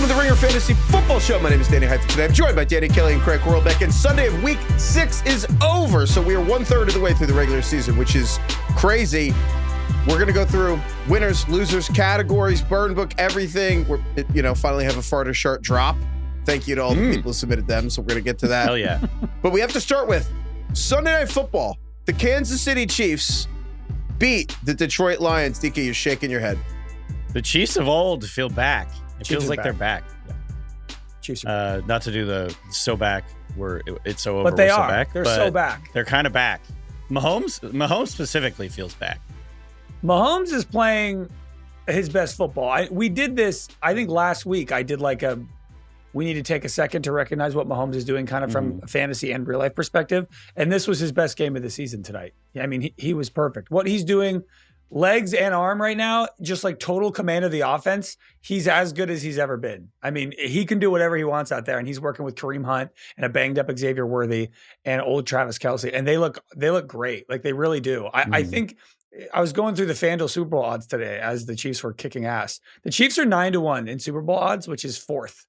Welcome to the Ringer Fantasy Football Show. My name is Danny Heifetz. Today I'm joined by Danny Kelly and Craig Horlbeck. And Sunday of Week 6 is over, so we are 1/3 of the way through the regular season, which is crazy. We're going to go through winners, losers, categories, burn book, everything. We're, finally have a Farter Shart drop. Thank you to all the people who submitted them, so we're going to get to that. Hell yeah. But we have to start with Sunday Night Football. The Kansas City Chiefs beat the Detroit Lions. DK, you're shaking your head. The Chiefs of old feel back. It feels like they're back. Yeah. Chiefs are not to do the so back where it's so over. But they are. So back, they're so back. They're kind of back. Mahomes specifically feels back. Mahomes is playing his best football. We did this, I think last week, I did we need to take a second to recognize what Mahomes is doing kind of from a fantasy and real life perspective. And this was his best game of the season tonight. I mean, he was perfect. What he's doing, legs and arm right now, just like total command of the offense, he's as good as he's ever been. I mean, he can do whatever he wants out there, and he's working with Kareem Hunt and a banged up Xavier Worthy and old Travis Kelce, and they look great. Like, they really do. I think I was going through the FanDuel Super Bowl odds today as the Chiefs were kicking ass. The Chiefs are 9-1 in Super Bowl odds, which is 4th.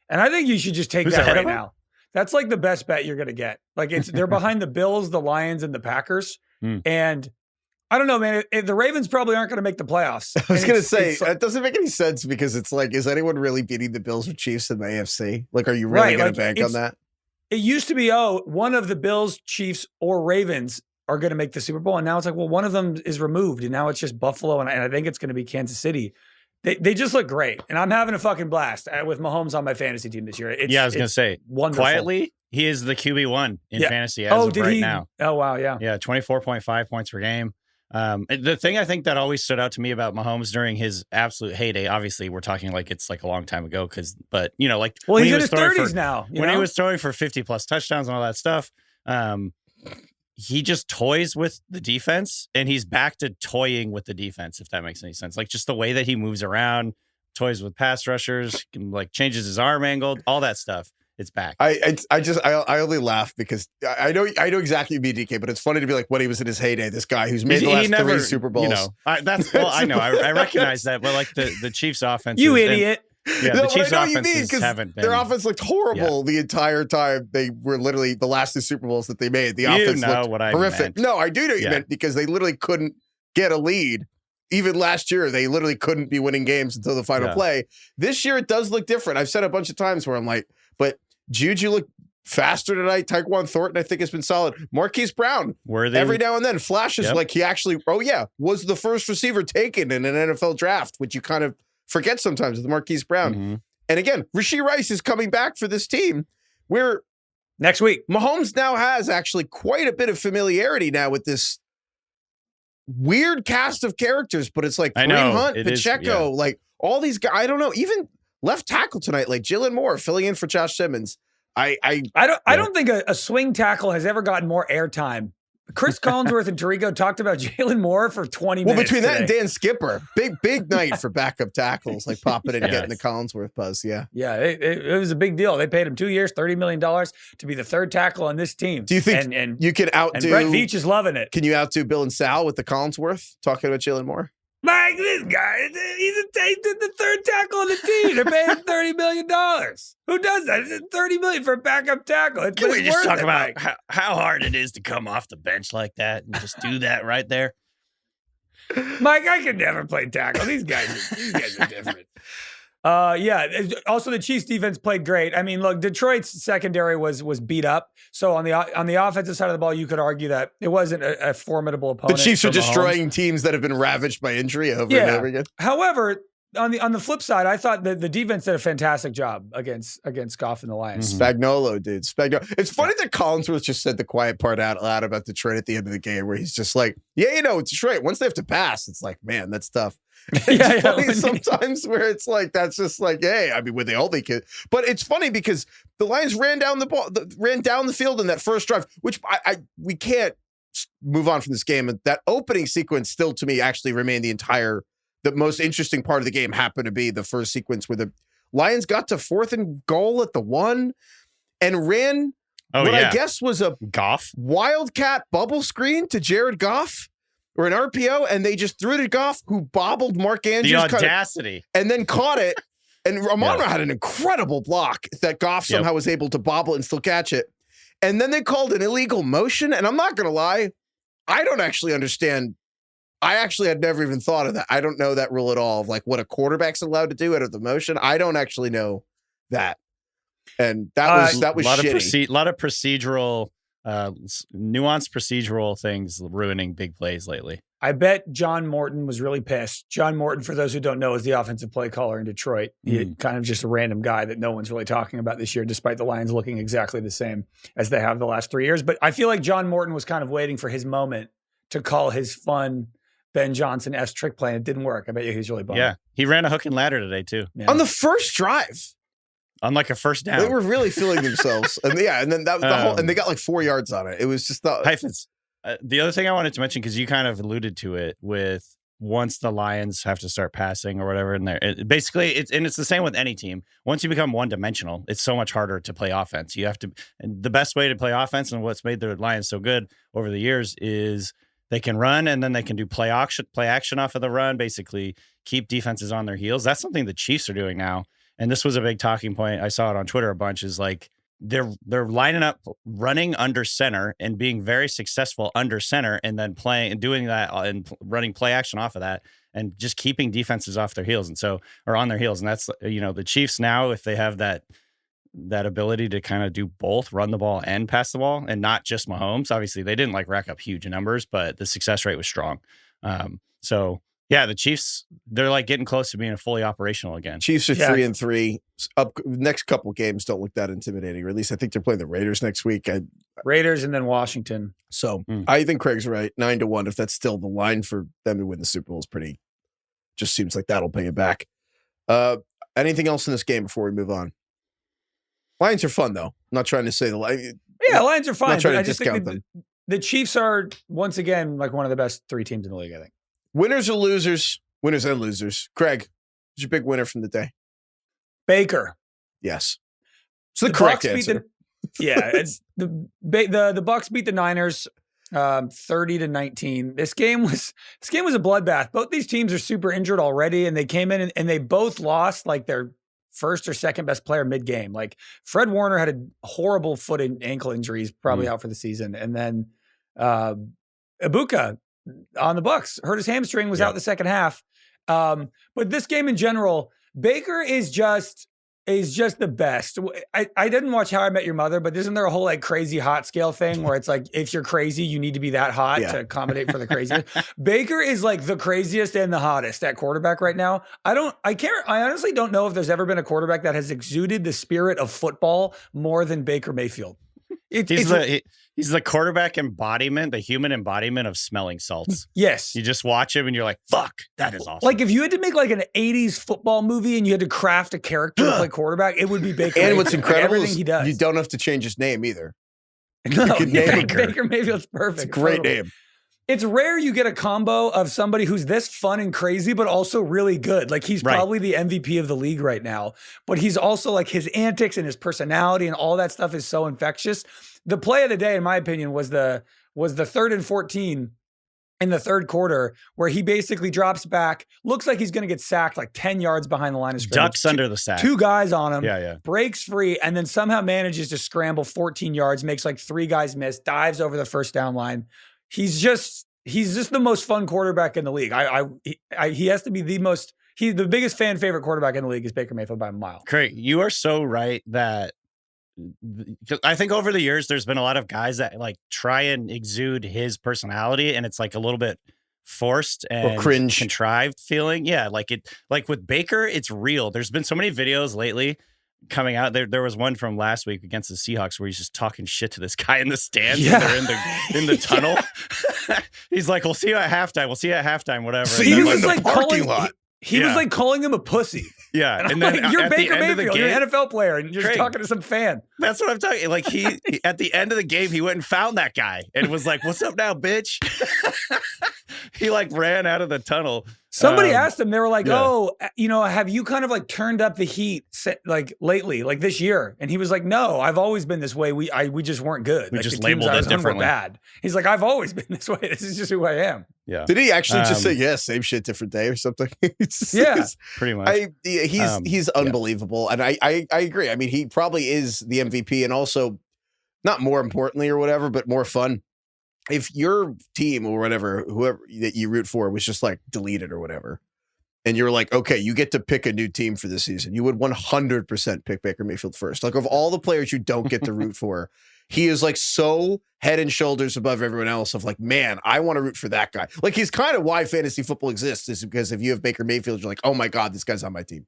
And I think you should just take that right now. That's like the best bet you're going to get. Like, they're behind the Bills, the Lions, and the Packers. And I don't know, man. The Ravens probably aren't going to make the playoffs. I was going to say, that doesn't make any sense because it's like, is anyone really beating the Bills or Chiefs in the AFC? Like, are you really going to bank on that? It used to be, one of the Bills, Chiefs, or Ravens are going to make the Super Bowl. And now it's like, well, one of them is removed. And now it's just Buffalo. And I think it's going to be Kansas City. They just look great. And I'm having a fucking blast with Mahomes on my fantasy team this year. I was going to say, wonderful. Quietly, he is the QB1 in fantasy as of right now. Oh, wow, yeah. Yeah, 24.5 points per game. The thing I think that always stood out to me about Mahomes during his absolute heyday, obviously we're talking like it's like a long time ago, he's in his 30s now. When he was throwing for 50 plus touchdowns and all that stuff, he just toys with the defense, and he's back to toying with the defense, if that makes any sense. Like, just the way that he moves around, toys with pass rushers, changes his arm angle, all that stuff. It's back. I only laugh because I know exactly what you mean, DK, but it's funny to be like, when he was in his heyday, this guy who's made the last 3 Super Bowls. I know. I recognize that, but like the Chiefs offense. You idiot. Yeah, the Chiefs offenses haven't been. Their offense looked horrible the entire time. They were literally the last 2 Super Bowls that they made. The offense looked horrific. No, I do know what you meant, because they literally couldn't get a lead. Even last year, they literally couldn't be winning games until the final play. This year, it does look different. I've said a bunch of times where I'm like, but Juju looked faster tonight. Tyquan Thornton, I think, has been solid. Marquise Brown, every now and then flashes like he actually, was the first receiver taken in an NFL draft, which you kind of forget sometimes with Marquise Brown. And again, Rashee Rice is coming back for this team, where next week Mahomes now has actually quite a bit of familiarity now with this weird cast of characters, but it's like Kareem Hunt, Pacheco, like all these guys. I don't know, even left tackle tonight, like Jalen Moore filling in for Josh Simmons. I don't think a swing tackle has ever gotten more airtime. Chris Collinsworth and Tirico talked about Jalen Moore for 20 minutes. Well, between today. that and Dan Skipper, big night for backup tackles, like popping and getting the Collinsworth buzz. Yeah. Yeah, it was a big deal. They paid him 2 years, $30 million to be the 3rd tackle on this team. Do you think you can outdo? And Brett Veach is loving it. Can you outdo Bill and Sal with the Collinsworth talking about Jalen Moore? Like, this guy, he's the 3rd tackle on the team. They're paying him $30 million. Who does that? It's $30 million for a backup tackle. Can we just talk about how hard it is to come off the bench like that and just do that right there? Mike, I could never play tackle. These guys are different. Also, the Chiefs defense played great. I mean, look, Detroit's secondary was beat up. So on the offensive side of the ball, you could argue that it wasn't a formidable opponent. The Chiefs are destroying teams that have been ravaged by injury over and over again. However, on the flip side, I thought that the defense did a fantastic job against Goff and the Lions. Spagnuolo, dude. It's funny that Collinsworth just said the quiet part out loud about Detroit at the end of the game, where he's just like, Detroit, once they have to pass, it's like, man, that's tough. It's funny sometimes where it's like, that's just like, hey, I mean, when they only could. But it's funny because the Lions ran down the field in that first drive, which we can't move on from this game. And that opening sequence still, to me, actually remained the most interesting part of the game happened to be the first sequence where the Lions got to 4th and goal at the 1 and ran I guess was a wildcat bubble screen to Jared Goff. Or an RPO, and they just threw it to Goff, who bobbled Mark Andrews. The audacity. And then caught it And Ramon had an incredible block that Goff somehow was able to bobble and still catch it. And then they called an illegal motion. And I'm not going to lie, I don't actually understand. I actually had never even thought of that. I don't know that rule at all of like what a quarterback's allowed to do out of the motion. I don't actually know that. And that was shitty. A lot of procedural, nuanced procedural things ruining big plays lately. I bet John Morton was really pissed. John Morton, for those who don't know, is the offensive play caller in Detroit. He's kind of just a random guy that no one's really talking about this year, despite the Lions looking exactly the same as they have the last 3 years. But I feel like John Morton was kind of waiting for his moment to call his fun Ben Johnson-esque trick play, and it didn't work. I bet you he's really bummed. Yeah, he ran a hook and ladder today, too. Yeah. On the first drive. On like a first down. They were really feeling themselves. And then that was the whole, and they got like 4 yards on it. It was just the Heifetz. The other thing I wanted to mention, because you kind of alluded to it, with once the Lions have to start passing or whatever, and it's the same with any team. Once you become one-dimensional, it's so much harder to play offense. You have to, and the best way to play offense, and what's made the Lions so good over the years, is they can run and then they can do play action off of the run, basically keep defenses on their heels. That's something the Chiefs are doing now. And this was a big talking point. I saw it on Twitter a bunch, is like, they're lining up, running under center and being very successful under center, and then playing and doing that and running play action off of that, and just keeping defenses off their heels or on their heels. And that's, the Chiefs now, if they have that ability to kind of do both, run the ball and pass the ball, and not just Mahomes. Obviously, they didn't like rack up huge numbers, but the success rate was strong. So yeah, the Chiefs, they're like getting close to being fully operational again. Chiefs are 3-3. Next couple games don't look that intimidating, or at least I think they're playing the Raiders next week. Raiders and then Washington. So I think Craig's right. 9-1. If that's still the line for them to win the Super Bowl, is pretty. Just seems like that'll pay it back. Anything else in this game before we move on? Lions are fun though. I'm not trying to say the Lions. Yeah, Lions are fine. Not trying to discount them. The Chiefs are once again like one of the best 3 teams in the league, I think. Winners or losers? Winners and losers. Craig, who's your big winner from the day? Baker. Yes. It's the correct answer. It's the Bucks beat the Niners 30-19. This game was a bloodbath. Both these teams are super injured already, and they came in and they both lost like their first or second best player mid-game. Like Fred Warner had a horrible foot and ankle injuries, probably out for the season. And then Ibuka on the Bucks hurt his hamstring, was out the second half. But this game in general, Baker is just the best. I didn't watch How I Met Your Mother, but isn't there a whole like crazy hot scale thing where it's like, if you're crazy, you need to be that hot to accommodate for the craziness? Baker is like the craziest and the hottest at quarterback right now. I honestly don't know if there's ever been a quarterback that has exuded the spirit of football more than Baker Mayfield. He's the quarterback embodiment, the human embodiment of smelling salts. Yes. You just watch him and you're like, fuck, that is awesome. Like if you had to make like an 80s football movie and you had to craft a character to play quarterback, it would be Baker Mayfield. And what's incredible everything he does. You don't have to change his name either. No, Baker Mayfield's perfect. It's a great name. It's rare you get a combo of somebody who's this fun and crazy, but also really good. Like he's probably the MVP of the league right now, but he's also like his antics and his personality and all that stuff is so infectious. The play of the day, in my opinion, was the 3rd and 14 in the third quarter, where he basically drops back, looks like he's going to get sacked like 10 yards behind the line of scrimmage. Ducks under the sack. 2 guys on him, breaks free, and then somehow manages to scramble 14 yards, makes like 3 guys miss, dives over the first down line. He's just the most fun quarterback in the league. He has to be the biggest fan favorite quarterback in the league is Baker Mayfield by a mile. Craig, you are so right that I think over the years there's been a lot of guys that like try and exude his personality, and it's like a little bit forced and or cringe, contrived feeling. Yeah, like with Baker, it's real. There's been so many videos lately coming out. There was one from last week against the Seahawks where he's just talking shit to this guy in the stands and they're in the tunnel. He's like, "We'll see you at halftime. We'll see you at halftime, whatever." So he was like parking lot. He was like calling him a pussy. Yeah. And then like, you're Baker Mayfield, you're an NFL player, and you're just talking to some fan. That's what I'm talking. Like he at the end of the game, he went and found that guy and was like, "What's up now, bitch?" He like ran out of the tunnel. Somebody asked him, they were like, yeah. "Oh, have you kind of like turned up the heat like lately, like this year?" And he was like, "No, I've always been this way. We just weren't good. We like, just the teams labeled I it was on were differently." bad." He's like, "I've always been this way. This is just who I am." Yeah. Did he actually just say, yeah, same shit, different day or something? Yeah, pretty much. He's unbelievable. And I agree. I mean, he probably is the MVP, and also not more importantly or whatever, but more fun. If your team or whatever, whoever that you root for was just like deleted or whatever, and you're like, okay, you get to pick a new team for this season, you would 100% pick Baker Mayfield first. Like, of all the players you don't get to root for, he is like so head and shoulders above everyone else of like, man, I want to root for that guy. Like, he's kind of why fantasy football exists, is because if you have Baker Mayfield, you're like, oh my God, this guy's on my team.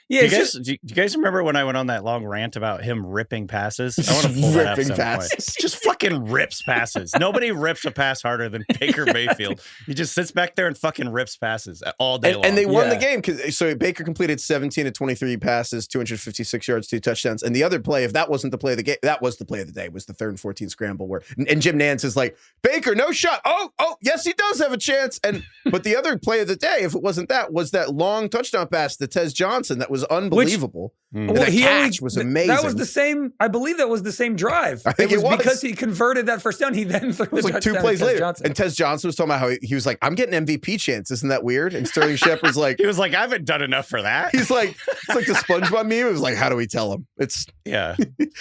yeah. Do you guys remember when I went on that long rant about him ripping passes? I want to pull that up Ripping some passes. point. Just fucking rips passes. Nobody rips a pass harder than Baker Mayfield. He just sits back there and fucking rips passes all day long. And they won the game because Baker completed 17 of 23 passes, 256 yards, 2 touchdowns. And the other play, if that wasn't the play of the game, that was the play of the day, was the 3rd and 14 scramble where and Jim Nantz is like, Baker, no shot. Oh, yes, he does have a chance. But the other play of the day, if it wasn't that, was that long touchdown pass to Tez Johnson that was unbelievable. And that catch was amazing. That was the same. I believe that was the same drive. I think it was because he converted that first down. He then threw it was the like 2 touchdown plays to Tez later. Johnson. And Tez Johnson was talking about how he was like, I'm getting MVP chance. Isn't that weird? And Sterling Shepard's like, he was like, I haven't done enough for that. he's like, it's like the SpongeBob meme. It was like, how do we tell him? It's Yeah.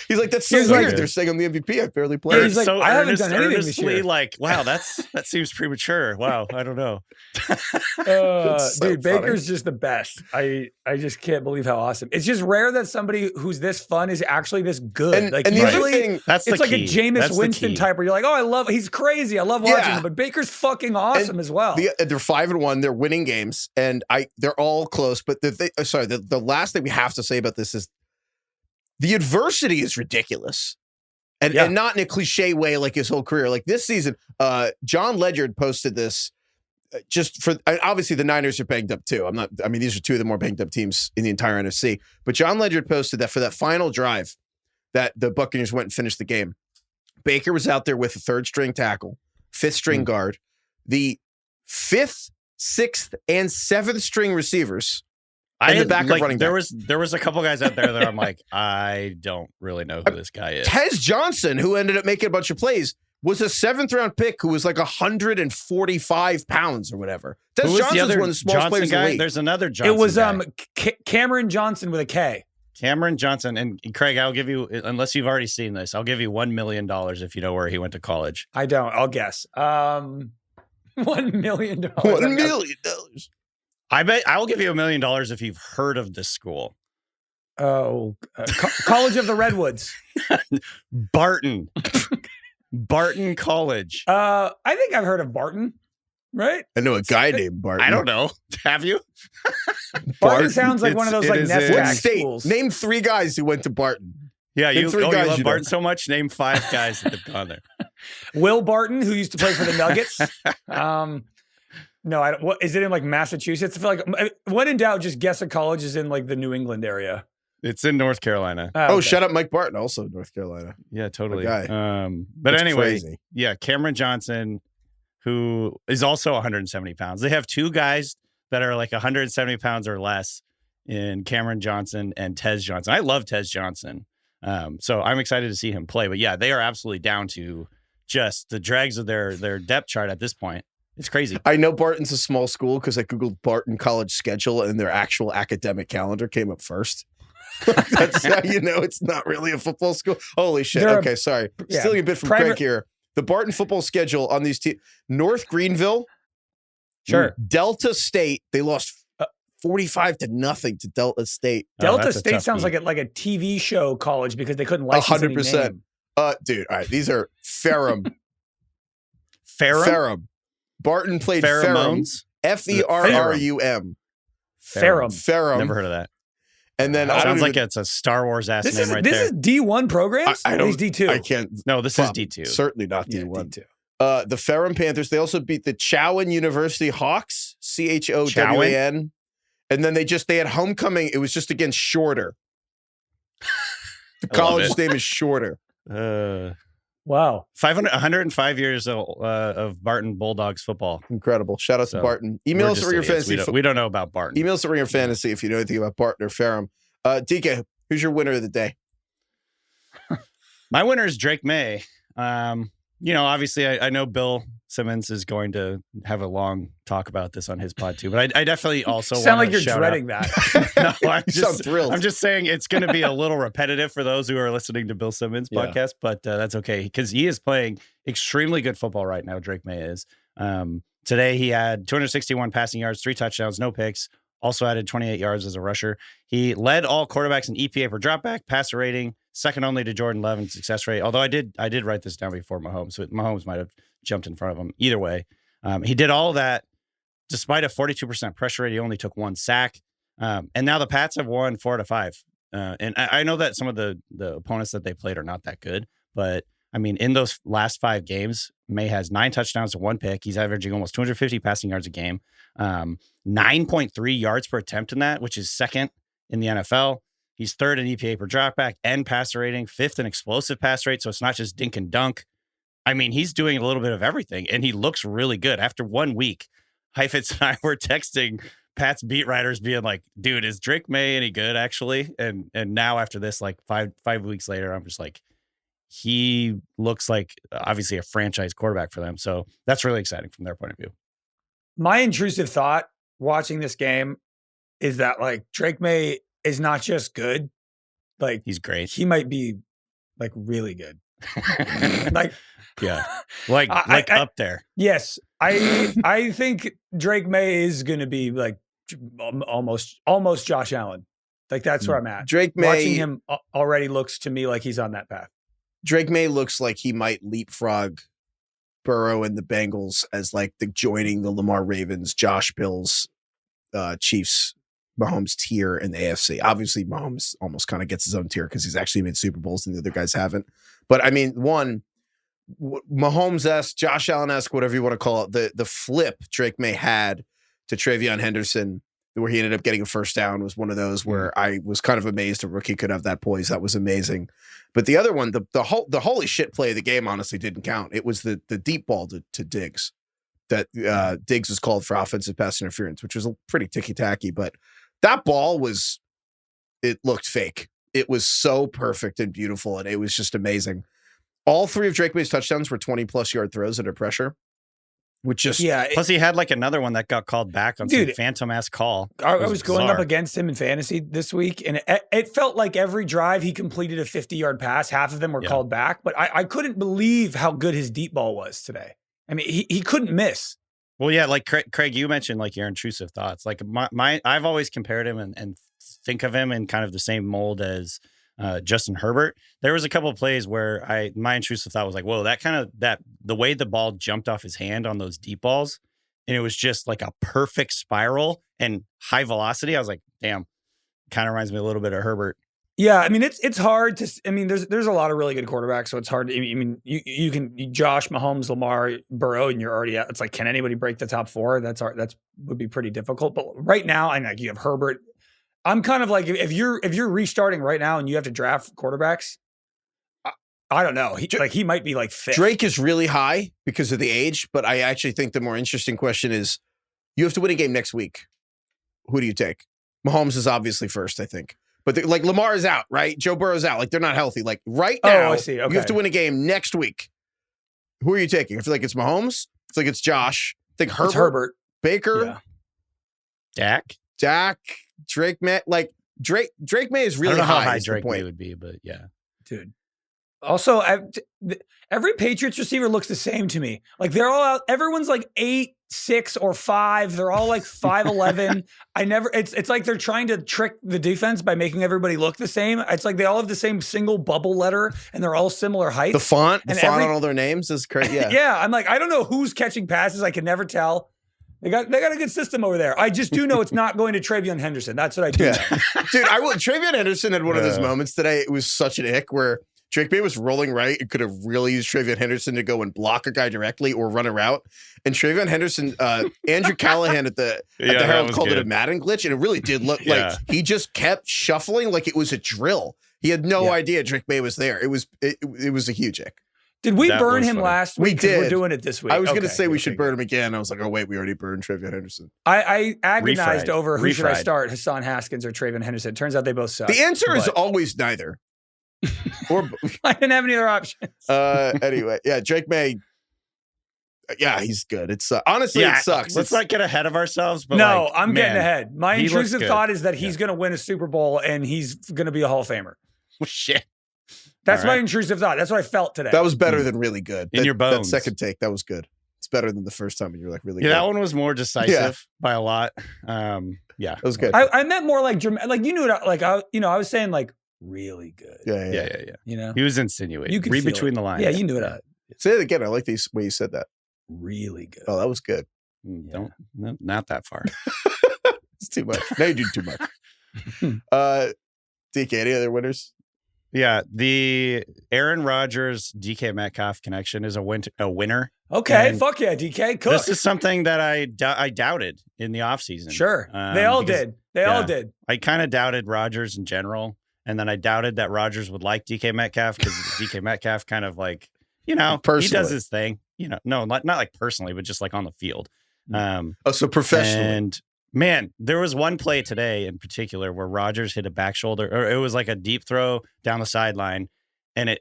He's like, that's so He's weird. like- They're saying I'm the MVP. I barely played. He's like, so I haven't done anything this earnestly year. like, wow, that seems premature. Wow, I don't know. It's so Dude, Baker's just the best. I just can't believe how awesome. It's just rare that somebody who's this fun is actually this good. And Like the other usually thing, That's the it's like key. a Jameis That's the Winston key. type where you're like, oh, he's crazy. I love watching Yeah. him. But Baker's fucking awesome as well. they're 5-1. They're winning games, and they're all close. But the last thing we have to say about this is the adversity is ridiculous, and not in a cliche way like his whole career. Like this season, John Ledyard posted this. Just for obviously the Niners are banged up too. These are 2 of the more banged up teams in the entire NFC. But John Ledyard posted that for that final drive that the Buccaneers went and finished the game, Baker was out there with a 3rd string tackle, 5th string guard, the 5th, 6th, and 7th string receivers. And the backup running back. There was a couple guys out there that I'm like, I don't really know who this guy is. Tez Johnson, who ended up making a bunch of plays, was a 7th round pick who was like 145 pounds or whatever. Tez Johnson's one of the smallest players in the league. There's another Johnson. It was guy. Cameron Johnson with a K. Cameron Johnson. And Craig, I'll give you, unless you've already seen this, I'll give you $1 million if you know where he went to college. I don't. I'll guess. $1 million. $1 million. I bet I'll give you $1 million if you've heard of this school. Oh, College of the Redwoods. Barton. Barton College. I think I've heard of Barton, right? I know a guy named Barton. I don't know. Have you? Barton sounds like one of those like NESCAC state? schools. Name 3 guys who went to Barton. Yeah, you guys love you Barton know. so much. Name 5 guys that have gone there. Will Barton, who used to play for the Nuggets. No, I don't. What is it in like Massachusetts? I feel like when in doubt, just guess a college is in like the New England area. It's in North Carolina. Oh, shut up, Mike Barton, also North Carolina. Yeah, totally. Guy. But That's anyway, crazy. yeah, Cameron Johnson, who is also 170 pounds. They have 2 guys that are like 170 pounds or less in Cameron Johnson and Tez Johnson. I love Tez Johnson. So I'm excited to see him play. But yeah, they are absolutely down to just the dregs of their depth chart at this point. It's crazy. I know Barton's a small school because I Googled Barton college schedule and their actual academic calendar came up first. That's how you know it's not really a football school. Holy shit. Okay, sorry. Stealing a bit from Craig here. The Barton football schedule on these teams. North Greenville. Sure. Delta State. They lost 45-0 to Delta State. Delta State sounds like a TV show college because they couldn't license 100%. Dude, all right. These are Ferrum. Ferrum? Barton played Ferrum. Ferrum. Ferrum. Never heard of that. And then sounds like it's a Star Wars ass name right there. This is D1 programs? I don't. D2. I can't. No, this is D2. Certainly not D1. D2. The Ferrum Panthers. They also beat the Chowan University Hawks. CHOWAN. And then they had homecoming. It was just against Shorter. The college name is Shorter. Wow. 105 years of Barton Bulldogs football. Incredible. Shout out to Barton. Email us at Ringer Fantasy. We don't know about Barton. Email us at Ringer Fantasy if you know anything about Barton or Ferrum. DK, who's your winner of the day? My winner is Drake May. Obviously I know Bill Simmons is going to have a long talk about this on his pod too, but I definitely also sound like you're dreading that. No, I'm just thrilled. I'm just saying it's going to be a little repetitive for those who are listening to Bill Simmons' podcast, but that's okay because he is playing extremely good football right now. Drake May is. Today he had 261 passing yards, 3 touchdowns, no picks. Also added 28 yards as a rusher. He led all quarterbacks in EPA per dropback, passer rating, second only to Jordan Love in success rate. Although I did write this down before Mahomes, so Mahomes might have jumped in front of him. Either way, he did all of that despite a 42% pressure rate. He only took 1 sack. And now the Pats have won 4 out of 5. And I know that some of the opponents that they played are not that good, but I mean, in those last 5 games, May has 9 touchdowns to 1 pick. He's averaging almost 250 passing yards a game, 9.3 yards per attempt in that, which is second in the NFL. He's third in EPA per dropback and passer rating, 5th in explosive pass rate. So it's not just dink and dunk. I mean, he's doing a little bit of everything, and he looks really good. After 1 week, Heifetz and I were texting Pat's beat writers being like, dude, is Drake May any good, actually? And now after this, like five weeks later, I'm just like, he looks like obviously a franchise quarterback for them. So that's really exciting from their point of view. My intrusive thought watching this game is that like Drake May is not just good. Like he's great. He might be like really good. Like, yeah, like up there. Yes. I think Drake May is going to be like almost Josh Allen. Like that's where I'm at. Drake May, watching him already looks to me like he's on that path. Drake May looks like he might leapfrog Burrow and the Bengals as like joining the Lamar Ravens, Josh Bills, Chiefs, Mahomes tier in the AFC. Obviously, Mahomes almost kind of gets his own tier because he's actually made Super Bowls and the other guys haven't. But I mean, Mahomes-esque, Josh Allen-esque, whatever you want to call it, the flip Drake May had to Travion Henderson, where he ended up getting a first down, was one of those where I was kind of amazed a rookie could have that poise. That was amazing. But the other one, the holy shit play of the game, honestly didn't count. It was the deep ball to Diggs that Diggs was called for offensive pass interference, which was pretty ticky-tacky. But that ball it looked fake. It was so perfect and beautiful, and it was just amazing. All 3 of Drake May's touchdowns were 20-plus yard throws under pressure. Plus he had like another one that got called back on some phantom-ass call. I was going up against him in fantasy this week, and it felt like every drive he completed a 50-yard pass. Half of them were called back, but I couldn't believe how good his deep ball was today. I mean, he couldn't miss. Well, yeah, like Craig, you mentioned like your intrusive thoughts. Like I've always compared him and think of him in kind of the same mold as Justin Herbert. There was a couple of plays where my intrusive thought was like, whoa, the way the ball jumped off his hand on those deep balls, and it was just like a perfect spiral and high velocity. I was like, damn, kind of reminds me a little bit of Herbert. Yeah, I mean it's hard to. I mean, there's a lot of really good quarterbacks, so it's hard. I mean, you can Josh, Mahomes, Lamar, Burrow, and you're already at. It's like, can anybody break the top 4? That's would be pretty difficult. But right now, I know you have Herbert. I'm kind of like, if you're restarting right now and you have to draft quarterbacks, I don't know. He might be like 5th. Drake is really high because of the age, but I actually think the more interesting question is, you have to win a game next week. Who do you take? Mahomes is obviously first, I think. But like Lamar is out, right? Joe Burrow's out. Like they're not healthy. Like right now, I see. Okay. You have to win a game next week. Who are you taking? I feel like it's Mahomes. I feel like it's Josh. I think Herbert. Baker. Yeah. Dak. Drake May. Like Drake May is really I don't know high. How high Drake May would be, but yeah. Dude. Also, every Patriots receiver looks the same to me. Like they're all out. Everyone's like 8, 6, or 5. They're all like 5'11". It's like they're trying to trick the defense by making everybody look the same. It's like they all have the same single bubble letter and they're all similar heights. The font on all their names is crazy. Yeah. Yeah. I'm like, I don't know who's catching passes. I can never tell. They got a good system over there. I just do know it's not going to Travion Henderson. That's what I do. Yeah. Dude, Travion Henderson had one of those moments today. It was such an ick where Drake May was rolling right and could have really used Travion Henderson to go and block a guy directly or run a route. And Travion Henderson, Andrew Callahan at the Herald called it a Madden glitch, and it really did look like he just kept shuffling like it was a drill. He had no idea Drake May was there. It was a huge ick. Did we That burn was him funny. last We week? 'Cause did. We're doing it this week. I was going to Okay, say we okay, should good. burn him again. I was like, oh, wait, we already burned Travion Henderson. I agonized Refried. over who should I Refried. start, Hassan Haskins or Travion Henderson. Turns out they both suck. The answer is but- always neither. Or I didn't have any other options. anyway, yeah, Drake May. Yeah, he's good. It's honestly, Yeah, it sucks. Let's It's- not get ahead of ourselves. But No, like, I'm getting man, ahead. My he looks intrusive good. thought is that he's going to win a Super Bowl and he's going to be a Hall of Famer. Shit. That's All my right. intrusive thought. That's what I felt today. that was better than really good. In your That bones. second take, that was good. It's better than the first time when you were like really Yeah, good. that one was more decisive by a lot. Yeah, That was good. I meant more like like you knew it. Like I was saying like really good. Yeah. You know, He was insinuating. You could Read feel between it. the lines. Yeah, you knew it. Say it again. I like the way you said that. Really good. Oh, that was good. Don't, no, not that far. It's too much. Now you do too much. DK, any other winners? Yeah, the Aaron Rodgers DK Metcalf connection is a winner. Okay, And fuck yeah, DK. Cook. This is something that I doubted in the offseason. Sure. They all because did. They all did. I kind of doubted Rodgers in general, and then I doubted that Rodgers would like DK Metcalf because DK Metcalf kind of like, he Personally. does his thing. No, not like personally, but just like on the field. So professionally. And man, there was one play today in particular where Rodgers hit a back shoulder, or it was like a deep throw down the sideline, and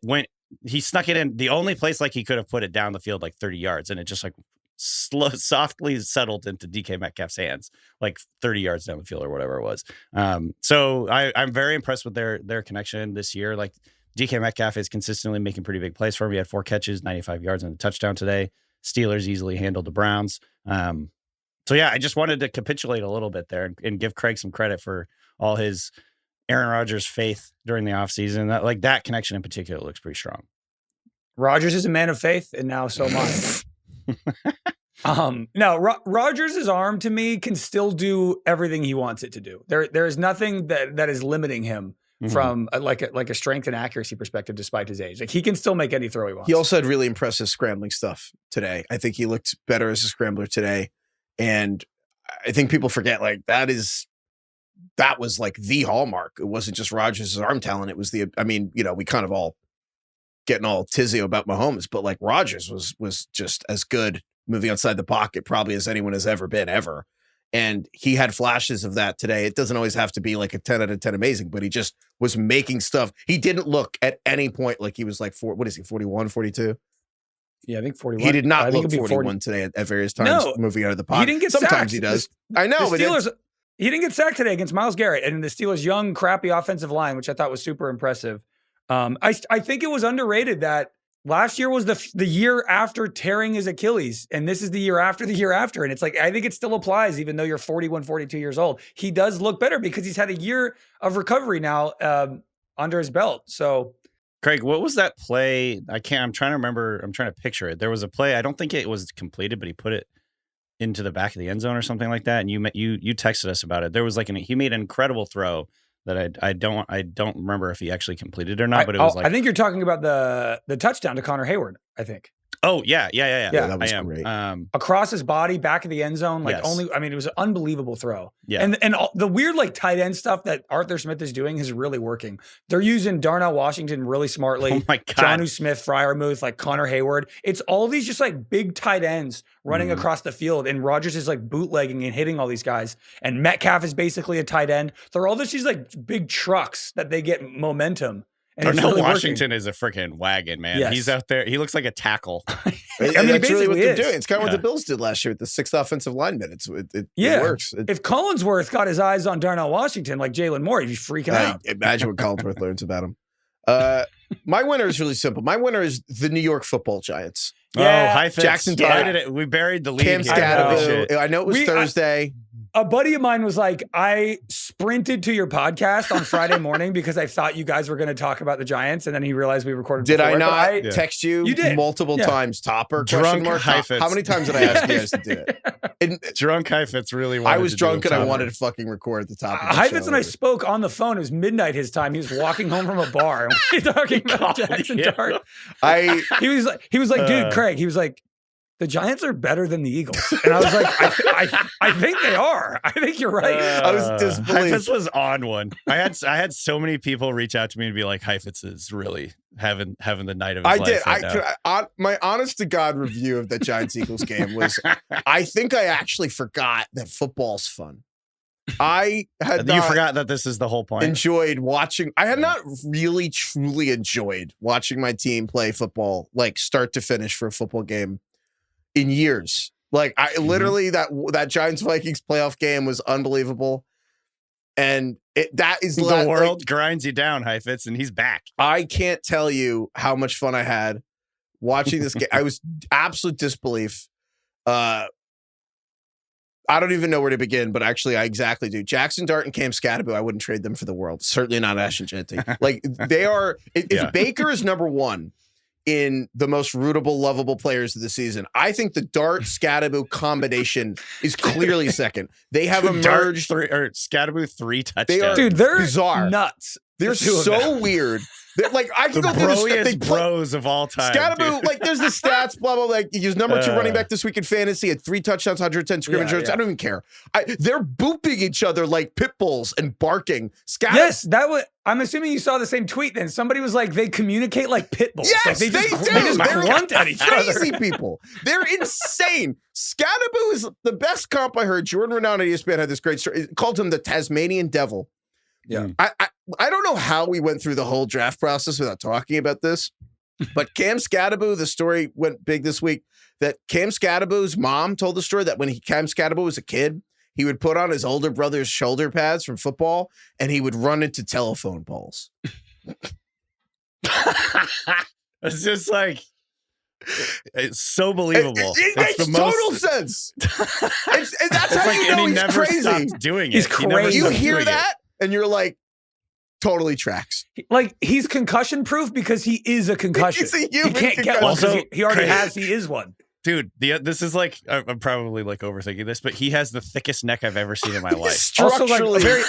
he snuck it in the only place like he could have put it down the field like 30 yards, and it just like softly settled into DK Metcalf's hands, like 30 yards down the field or whatever it was. So I'm very impressed with their connection this year. Like DK Metcalf is consistently making pretty big plays for him. He had 4 catches, 95 yards, and a touchdown today. Steelers easily handled the Browns. So yeah, I just wanted to capitulate a little bit there and give Craig some credit for all his Aaron Rodgers faith during the offseason. That connection in particular looks pretty strong. Rodgers is a man of faith, and now so am I. No, Rodgers' arm to me can still do everything he wants it to do. There is nothing that is limiting him from like a strength and accuracy perspective, despite his age. Like he can still make any throw he wants. He also had really impressive scrambling stuff today. I think he looked better as a scrambler today. And I think people forget that was like the hallmark. It wasn't just Rodgers' arm talent. It was we kind of all getting all tizzy about Mahomes, but like Rodgers was just as good moving outside the pocket probably as anyone has ever been ever. And he had flashes of that today. It doesn't always have to be like a 10 out of 10 amazing, but he just was making stuff. He didn't look at any point like he was like 41, 42? Yeah, I think 41. He did not I think look it'll be 41 today at various times moving out of the pocket. He didn't get Sometimes sacked. he does. I know, The but Steelers, he didn't get sacked today against Myles Garrett and the Steelers' young, crappy offensive line, which I thought was super impressive. I think it was underrated that last year was the year after tearing his Achilles, and this is the year after the year after. And it's like, I think it still applies, even though you're 41, 42 years old. He does look better because he's had a year of recovery now under his belt. So, Craig, what was that play? I'm trying to remember. I'm trying to picture it. There was a play. I don't think it was completed, but he put it into the back of the end zone or something like that. And you texted us about it. There was he made an incredible throw that I don't remember if he actually completed it or not. But it was I think you're talking about the touchdown to Connor Hayward, I think. Oh yeah. That was great. Across his body, back of the end zone, Yes. it was an unbelievable throw. Yeah. And the weird tight end stuff that Arthur Smith is doing is really working. They're using Darnell Washington really smartly. Oh my God. Jonnu Smith, Freiermuth, Connor Hayward. It's all these just big tight ends running across the field, and Rodgers is bootlegging and hitting all these guys. And Metcalf is basically a tight end. They're all just these big trucks that they get momentum. And Darnell really Washington is a freaking wagon, man. Yes. He's out there. He looks like a tackle. That's he really what basically they're is. doing. It's kind of what Yeah. the Bills did last year with the 6th offensive lineman. It Yeah. works. If Collinsworth got his eyes on Darnell Washington like Jalen Moore, he'd be freaking out. Imagine what Collinsworth learns about him. My winner is really simple. My winner is the New York Football Giants. Yeah. Oh, Heifetz. Jackson Yeah. Dart. We buried the lead Cam here. Skattebo. I know it was Thursday. A buddy of mine was like, I sprinted to your podcast on Friday morning because I thought you guys were going to talk about the Giants, and then he realized we recorded Did before. I But not text you did. multiple times? Topper? Drunk Heifetz. How many times did I ask you guys to do it? And Drunk Heifetz really wanted I was to drunk do and I Topper. wanted to fucking record at the top of the Heifetz show. and I spoke on the phone. It was midnight his time. He was walking home from a bar. And we were talking about Jackson Dart. I He was like, dude, Craig. He was like, the Giants are better than the Eagles. And I was like, I think they are. I think you're right. I was disbelieved. Heifetz was on one. I had so many people reach out to me and be like, Heifetz is really having the night of his life. I did. My honest to God review of that Giants Eagles game was, I think I actually forgot that football's fun. I had you forgot that this is the whole point. Enjoyed watching. I had not really truly enjoyed watching my team play football, like start to finish for a football game in years. Like I literally that Giants Vikings playoff game was unbelievable. And that is the world grinds you down, Heifetz, and he's back. I can't tell you how much fun I had watching this game. I was absolute disbelief. I don't even know where to begin, but actually I exactly do. Jackson Dart and Cam Skattebo, I wouldn't trade them for the world. Certainly not Ash and Genty. Like they are, if Baker is number one in the most rootable, lovable players of the season, I think the Dart Skattebo combination is clearly second. They have emerged. Skattebo 3 touchdowns. Dude, they're bizarre. Nuts. They're so weird. Like I can go through the bros of all time. Skattebo, like there's the stats, blah blah. Like he was number 2 running back this week in fantasy, had 3 touchdowns, 110 scrimmage yards. I don't even care. They're booping each other like pit bulls and barking. Yes, that was. I'm assuming you saw the same tweet. Then somebody was like, they communicate like pit bulls. Yes, like they do. They just grunt at each other. Crazy people. They're insane. Skattebo is the best comp I heard. Jordan Renown at ESPN had this great story. Called him the Tasmanian Devil. Yeah. I don't know how we went through the whole draft process without talking about this, but Cam Skattebo, the story went big this week that Cam Skattebo's mom told the story that when Cam Skattebo was a kid, he would put on his older brother's shoulder pads from football and he would run into telephone poles. It's just like, it's so believable. It makes total sense. And that's how you know he's crazy. Stopped doing it. He's crazy. You hear that and you're like, totally tracks. Like he's concussion proof because he is a concussion. He's a human he can't concussion. get one. Also, he already has. He is one. Dude, this is like, I'm probably like overthinking this, but he has the thickest neck I've ever seen in my life. Also, like a very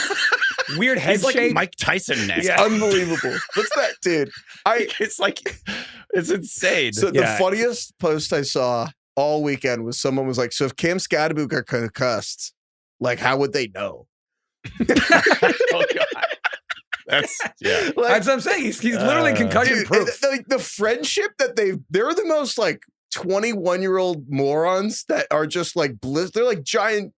weird head He's shape. like Mike Tyson neck. Yeah. Unbelievable. What's that, dude? It's like, it's insane. So the funniest post I saw all weekend was someone was like, so if Cam Skattebo got concussed, like how would they know? Oh, God. That's that's what I'm saying. He's literally concussion proof. The friendship that they're the most like 21-year-old morons that are just like they're like giant.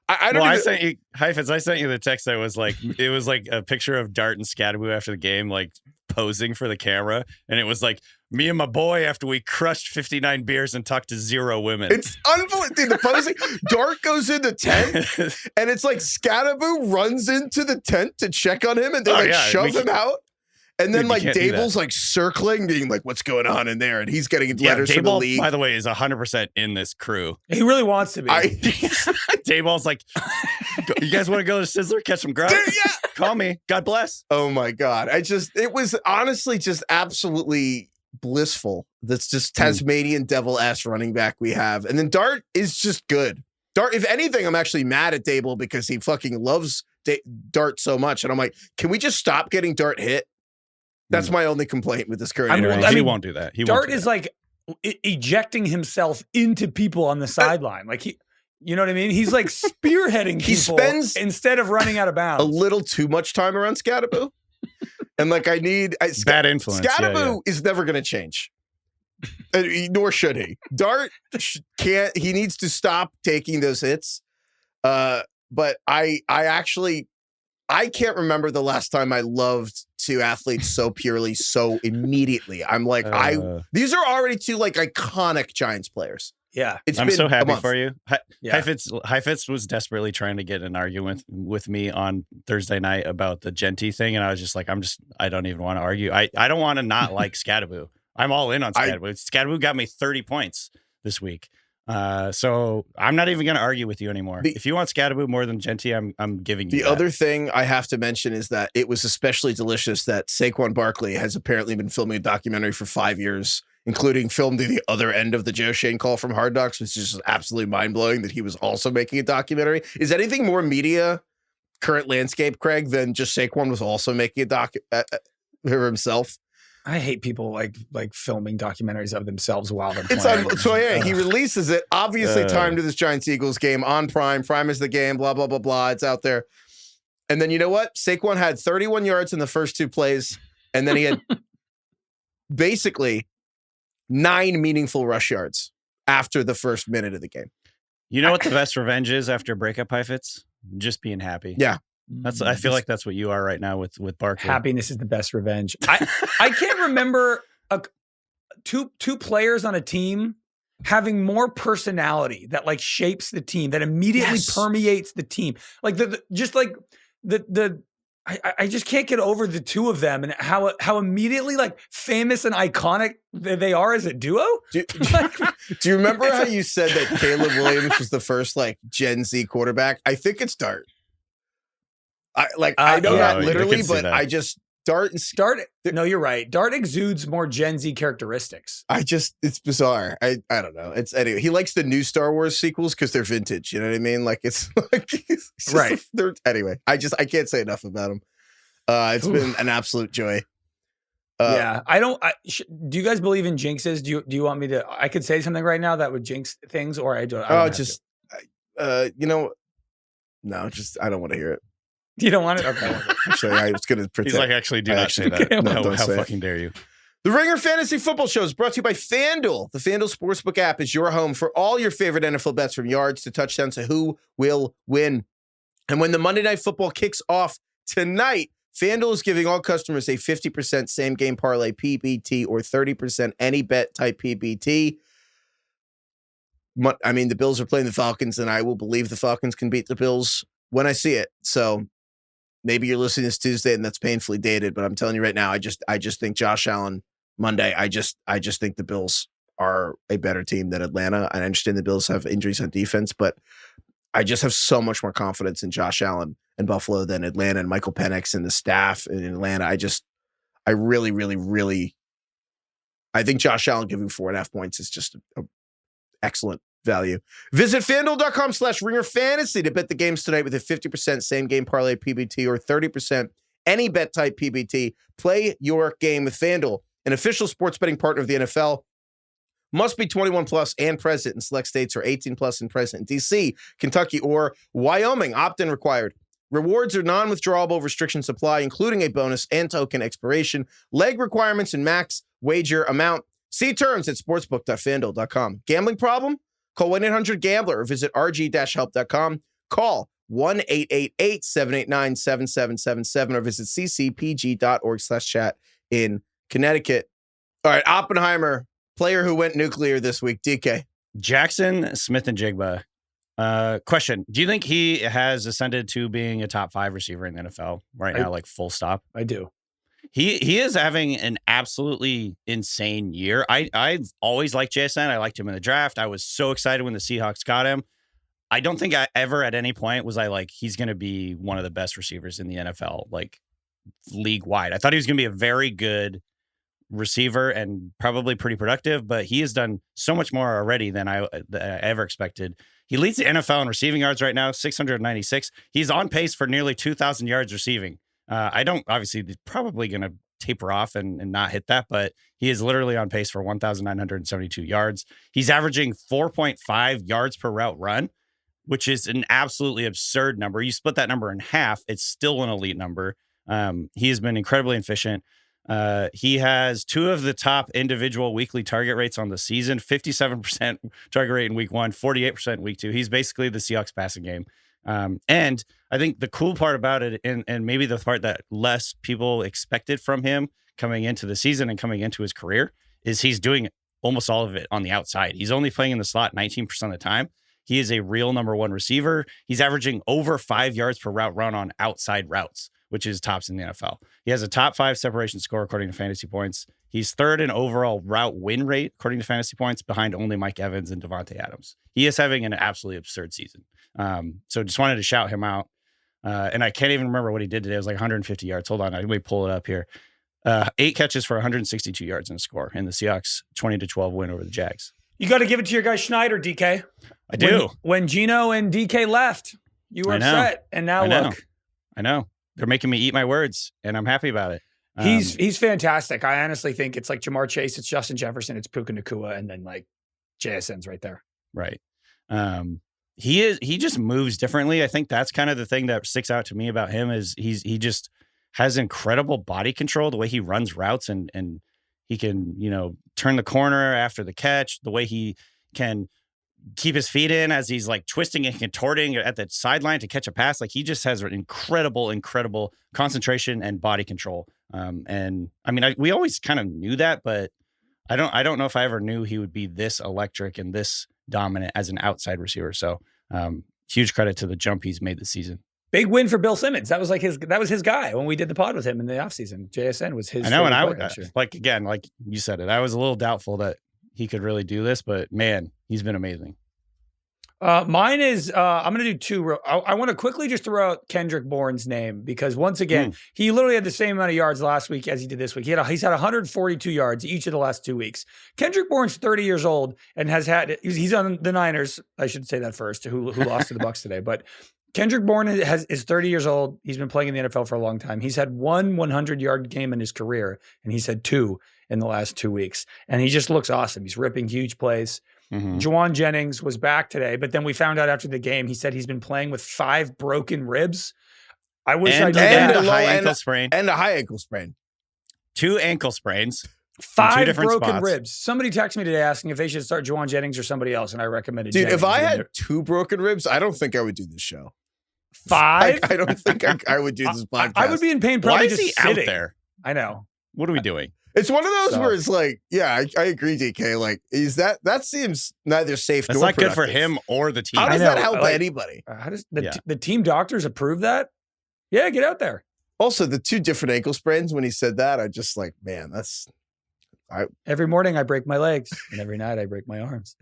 I don't. I sent you, Heifetz. I sent you the text that was like, it was like a picture of Dart and Skattebo after the game, like posing for the camera, and it was like me and my boy after we crushed 59 beers and talked to 0 women. It's unbelievable. Dude, the posing. Dart goes in the tent, and it's like Skattebo runs into the tent to check on him, and they shove him out. And then like Dable's like circling, being like, "What's going on in there?" And he's getting letters from the league. By the way, is 100% in this crew. He really wants to be. Dayball's like, "You guys want to go to Sizzler, catch some grub? Call me. God bless." Oh my God! It was honestly just absolutely blissful. That's just Tasmanian devil-ass running back we have, and then Dart is just good. Dart, if anything, I'm actually mad at Dable because he fucking loves Dart so much, and I'm like, can we just stop getting Dart hit? That's my only complaint with this current iteration. He won't do that. Dart is like ejecting himself into people on the sideline. Like you know what I mean? He's like spearheading people. He spends instead of running out of bounds. A little too much time around Skattebo. And like bad influence. Skattebo is never going to change. Nor should he. Dart can't. He needs to stop taking those hits. But I can't remember the last time I loved 2 athletes so purely, so immediately. I'm like, these are already 2 like iconic Giants players. Yeah. I'm so happy for you. Heifetz was desperately trying to get an argument with me on Thursday night about the Genty thing. And I was just like, I don't even want to argue. I don't want to not like Skattebo. I'm all in on Skattebo. Skattebo got me 30 points this week. So I'm not even going to argue with you anymore. If you want Skattebo more than Genty, I'm giving you the other thing I have to mention is that it was especially delicious that Saquon Barkley has apparently been filming a documentary for 5 years, including filmed at the other end of the Joe Shane call from Hard Knocks, which is just absolutely mind-blowing that he was also making a documentary. Is anything more media current landscape, Craig, than just Saquon was also making a doc for himself? I hate people like filming documentaries of themselves while they're It's playing. so yeah, he releases it. Obviously, timed to this Giants-Eagles game on Prime. Prime is the game. Blah blah blah blah. It's out there. And then you know what? Saquon had 31 yards in the first 2 plays, and then he had basically 9 meaningful rush yards after the first minute of the game. You know what the best revenge is after breakup, Heifetz? Just being happy. Yeah. I feel like that's what you are right now with Barkley. Happiness is the best revenge. I can't remember two players on a team having more personality that like shapes the team, that immediately permeates the team. Like I just can't get over the two of them and how immediately like famous and iconic they are as a duo. Do you remember how you said that Caleb Williams was the first like Gen Z quarterback? I think it's Dart. I know not literally, but I just Dart. No, you're right. Dart exudes more Gen Z characteristics. It's bizarre. I don't know. Anyway, he likes the new Star Wars sequels because they're vintage. You know what I mean? Like it's like right. Anyway, I can't say enough about him. It's been an absolute joy. Yeah, I don't. Do you guys believe in jinxes? Do you want me to? I could say something right now that would jinx things, or I don't. I don't want to hear it. You don't want it? Okay. Actually, I was going to pretend. He's like, actually, do not say that. No, how fucking dare you? The Ringer Fantasy Football Show is brought to you by FanDuel. The FanDuel Sportsbook app is your home for all your favorite NFL bets, from yards to touchdowns to who will win. And when the Monday Night Football kicks off tonight, FanDuel is giving all customers a 50% same-game parlay PBT or 30% any bet type PBT. I mean, the Bills are playing the Falcons, and I will believe the Falcons can beat the Bills when I see it. So maybe you're listening this Tuesday and that's painfully dated, but I'm telling you right now, I just think Josh Allen Monday. I just think the Bills are a better team than Atlanta. I understand the Bills have injuries on defense, but I just have so much more confidence in Josh Allen and Buffalo than Atlanta and Michael Penix and the staff in Atlanta. I really, really, really, I think Josh Allen giving 4.5 points is just an excellent value. Visit FanDuel.com/RingerFantasy to bet the games tonight with a 50% same game parlay PBT or 30% any bet type PBT. Play your game with FanDuel, an official sports betting partner of the NFL. Must be 21 plus and present in select states, or 18 plus and present in DC, Kentucky, or Wyoming. Opt-in required. Rewards are non-withdrawable. Restrictions apply, including a bonus and token expiration. Leg requirements and max wager amount. See terms at sportsbook.fanduel.com. Gambling problem? Call 1-800-GAMBLER or visit rg-help.com. Call 1-888-789-7777 or visit ccpg.org/chat in Connecticut. All right, Oppenheimer, player who went nuclear this week, DK. Jackson Smith-Njigba. Question. Do you think he has ascended to being a top 5 receiver in the NFL right now, like full stop? I do. He is having an absolutely insane year. I've always liked JSN. I liked him in the draft. I was so excited when the Seahawks got him. I don't think I ever at any point was I like, he's going to be one of the best receivers in the NFL, like league wide. I thought he was going to be a very good receiver and probably pretty productive, but he has done so much more already than I ever expected. He leads the NFL in receiving yards right now, 696. He's on pace for nearly 2,000 yards receiving. Obviously, he's probably going to taper off and not hit that, but he is literally on pace for 1,972 yards. He's averaging 4.5 yards per route run, which is an absolutely absurd number. You split that number in half, it's still an elite number. He has been incredibly efficient. He has 2 of the top individual weekly target rates on the season, 57% target rate in week 1, 48% in week 2. He's basically the Seahawks passing game. And I think the cool part about it, and maybe the part that less people expected from him coming into the season and coming into his career, is he's doing almost all of it on the outside. He's only playing in the slot 19% of the time. He is a real number 1 receiver. He's averaging over 5 yards per route run on outside routes, which is tops in the NFL. He has a top 5 separation score according to Fantasy Points. He's 3rd in overall route win rate according to Fantasy Points, behind only Mike Evans and Devontae Adams. He is having an absolutely absurd season. So just wanted to shout him out. And I can't even remember what he did today. It was like 150 yards. Hold on, let me pull it up here. 8 catches for 162 yards in a score in the Seahawks 20-12 win over the Jags. You got to give it to your guy Schneider, DK. I do. When Gino and DK left, you were upset, and now look. I know. They're making me eat my words, and I'm happy about it. He's fantastic. I honestly think it's like Jamar Chase, it's Justin Jefferson, it's Puka Nacua, and then like JSN's right there. Right. He just moves differently. I think that's kind of the thing that sticks out to me about him is he just has incredible body control, the way he runs routes and he can, turn the corner after the catch, the way he can keep his feet in as he's like twisting and contorting at the sideline to catch a pass. Like he just has an incredible concentration and body control. And I mean, we always kind of knew that, but I don't know if I ever knew he would be this electric and this dominant as an outside receiver. So huge credit to the jump he's made this season. Big win for Bill Simmons. That was his guy when we did the pod with him in the offseason. JSN was his. I know, and like you said it, I was a little doubtful that he could really do this, but man, he's been amazing. Mine is, I'm going to do two. I want to quickly just throw out Kendrick Bourne's name because once again, he literally had the same amount of yards last week as he did this week. He's had 142 yards each of the last 2 weeks. Kendrick Bourne's 30 years old and he's on the Niners. I should say that first, who lost to the Bucs today, but Kendrick Bourne is 30 years old. He's been playing in the NFL for a long time. He's had one 100-yard game in his career, and he's had 2 in the last 2 weeks. And he just looks awesome. He's ripping huge plays. Juwan Jennings was back today, but then we found out after the game, he said he's been playing with 5 broken ribs. I wish I did that. And a high ankle sprain. And a high ankle sprain. 2 ankle sprains. 5 broken ribs. Somebody texted me today asking if they should start Juwan Jennings or somebody else, and I recommended Dude, Jennings. if I had 2 broken ribs, I don't think I would do this show. 5? I don't think I would do this podcast. I would be in pain probably just sitting out there. I know. What are we doing? It's one of those where it's like, yeah, I agree, DK. Like, that seems neither safe nor not productive. good for him or the team. How does that help anybody? How does the team doctors approve that? Yeah, get out there. Also, the 2 different ankle sprains when he said that, I just like, man, every morning I break my legs, and every night I break my arms.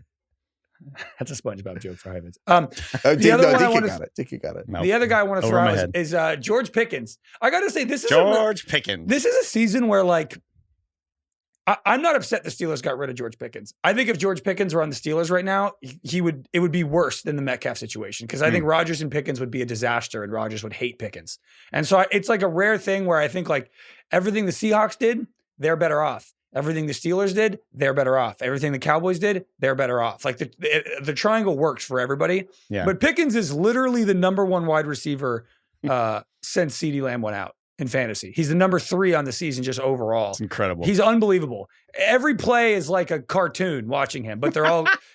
That's a SpongeBob joke for Heifetz. Dickie got it. The other guy I want to throw out is George Pickens. I got to say, this is Pickens. This is a season where, like, I'm not upset the Steelers got rid of George Pickens. I think if George Pickens were on the Steelers right now, it would be worse than the Metcalf situation because I think Rodgers and Pickens would be a disaster and Rodgers would hate Pickens. And so it's like a rare thing where I think like everything the Seahawks did, they're better off. Everything the Steelers did, they're better off. Everything the Cowboys did, they're better off. Like the triangle works for everybody. Yeah. But Pickens is literally the number 1 wide receiver since CeeDee Lamb went out in fantasy. He's the number 3 on the season just overall. It's incredible. He's unbelievable. Every play is like a cartoon watching him, but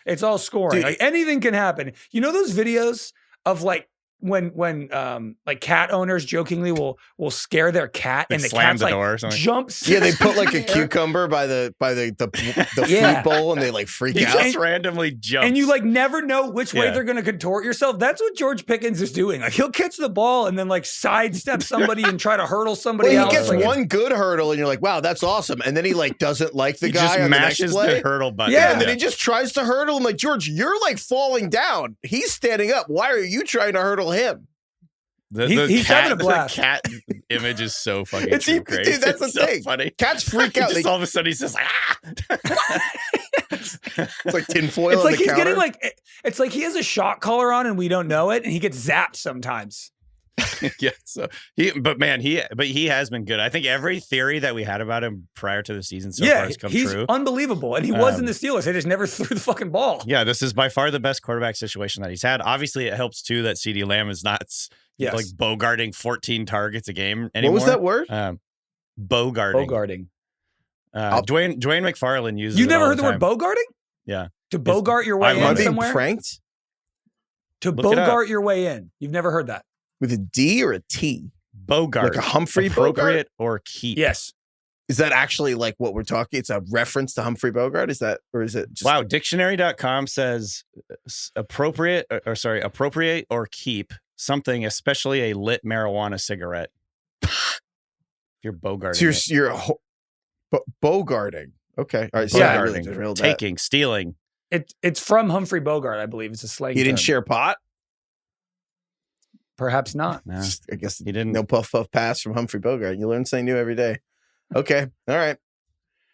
it's all scoring. Dude, like anything can happen. You know those videos of like when like cat owners jokingly will scare their cat and the cat's like jumps. Yeah, they put like a cucumber by the food bowl and they like freak out. Just randomly jumps. And you like never know which way they're going to contort yourself. That's what George Pickens is doing. Like he'll catch the ball and then like sidestep somebody and try to hurdle somebody else. He gets one good hurdle and you're like, wow, that's awesome. And then he like doesn't like the guy just on mashes the next play. The hurdle button. Yeah, and then he just tries to hurdle him. Like, George, you're like falling down. He's standing up. Why are you trying to hurdle him? He's having a blast. The cat image is so fucking great. Dude, that's the thing. So funny. Cats freak out. Just all of a sudden he's just like, It's like tinfoil. It's like he's counter. getting like it's like he has a shot collar on and we don't know it, and he gets zapped sometimes. Yeah. So he has been good. I think every theory that we had about him prior to the season so far has come he's true. Unbelievable. And he was in the Steelers. They just never threw the fucking ball. Yeah, this is by far the best quarterback situation that he's had. Obviously, it helps too that CeeDee Lamb is not like bogarting 14 targets a game anymore. What was that word? Bogarting. Dwayne McFarland uses. You never heard the word bogarting? Yeah. To bogart your way in somewhere? Pranked? To bogart your way in. You've never heard that. With a D or a T? Bogart. Like a Humphrey Appropriate Bogart? Or keep. Yes. Is that actually like what we're talking? It's a reference to Humphrey Bogart? Is that, or is it just... Wow, dictionary.com says appropriate or keep something, especially a lit marijuana cigarette. If you're bogarting. So you're bogarting. Okay. All right. So bogarting, taking, stealing. It's from Humphrey Bogart, I believe. It's a slang He didn't term. share pot? Perhaps not. No, I guess he didn't. No puff pass from Humphrey Bogart. You learn something new every day. Okay. All right.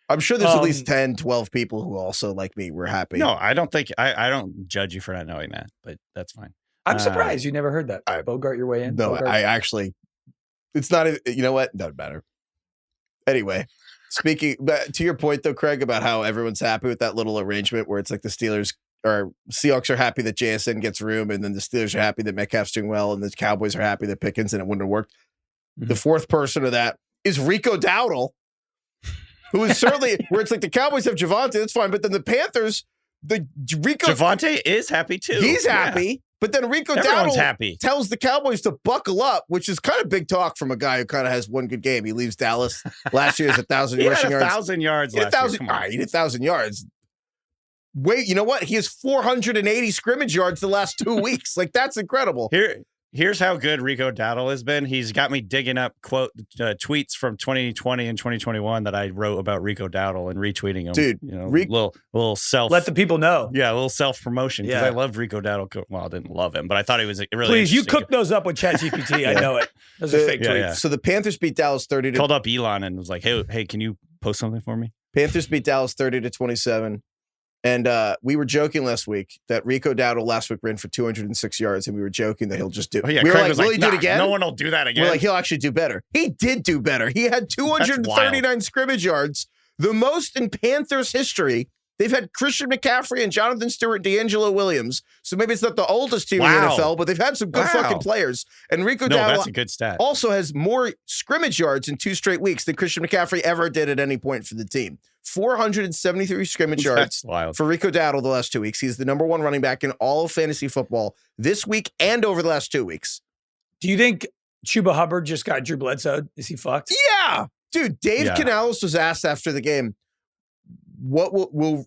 I'm sure there's at least 10, 12 people who also, like me, were happy. No, I don't think I don't judge you for not knowing that, but that's fine. I'm surprised you never heard that. Bogart your way in. No, Bogart. I actually, it's not, you know what? Doesn't matter. Anyway, to your point though, Craig, about how everyone's happy with that little arrangement where it's like the Steelers or Seahawks are happy that JSN gets room, and then the Steelers are happy that Metcalf's doing well, and the Cowboys are happy that Pickens, and it wouldn't have worked. Mm-hmm. The fourth person of that is Rico Dowdle, who is certainly where it's like the Cowboys have Javonte, that's fine, but then the Panthers, Javonte is happy too. He's happy, but then Rico Dowdle tells the Cowboys to buckle up, which is kind of big talk from a guy who kind of has one good game. He leaves Dallas last year as 1,000 rushing yards. 1,000 yards last year. All right, he did 1,000 yards. Wait, you know what? He has 480 scrimmage yards the last 2 weeks. Like, that's incredible. Here's how good Rico Dowdle has been. He's got me digging up tweets from 2020 and 2021 that I wrote about Rico Dowdle and retweeting them. Dude, little self. Let the people know. Yeah, a little self promotion because I love Rico Dowdle. Well, I didn't love him, but I thought he was really. Please, you cook those up with ChatGPT. I know it. Those are fake tweets. Yeah. So the Panthers beat Dallas 30 to. Called up Elon and was like, "Hey, can you post something for me?" Panthers beat Dallas 30-27. And we were joking last week that Rico Dowdle last week ran for 206 yards, and we were joking that he'll just do. Oh, yeah, we were Craig like, will he do it again? No one will do that again. We're like, he'll actually do better. He did do better. He had 239 scrimmage yards, the most in Panthers history. They've had Christian McCaffrey and Jonathan Stewart, D'Angelo Williams. So maybe it's not the oldest team in the NFL, but they've had some good fucking players. And Rico Dowdle that's a good stat. Also has more scrimmage yards in 2 straight weeks than Christian McCaffrey ever did at any point for the team. 473 scrimmage yards for Rico Dowdle the last 2 weeks. He's the number 1 running back in all of fantasy football this week and over the last 2 weeks. Do you think Chuba Hubbard just got Drew Bledsoe? Is he fucked? Yeah. Dude, Dave Canales was asked after the game, what will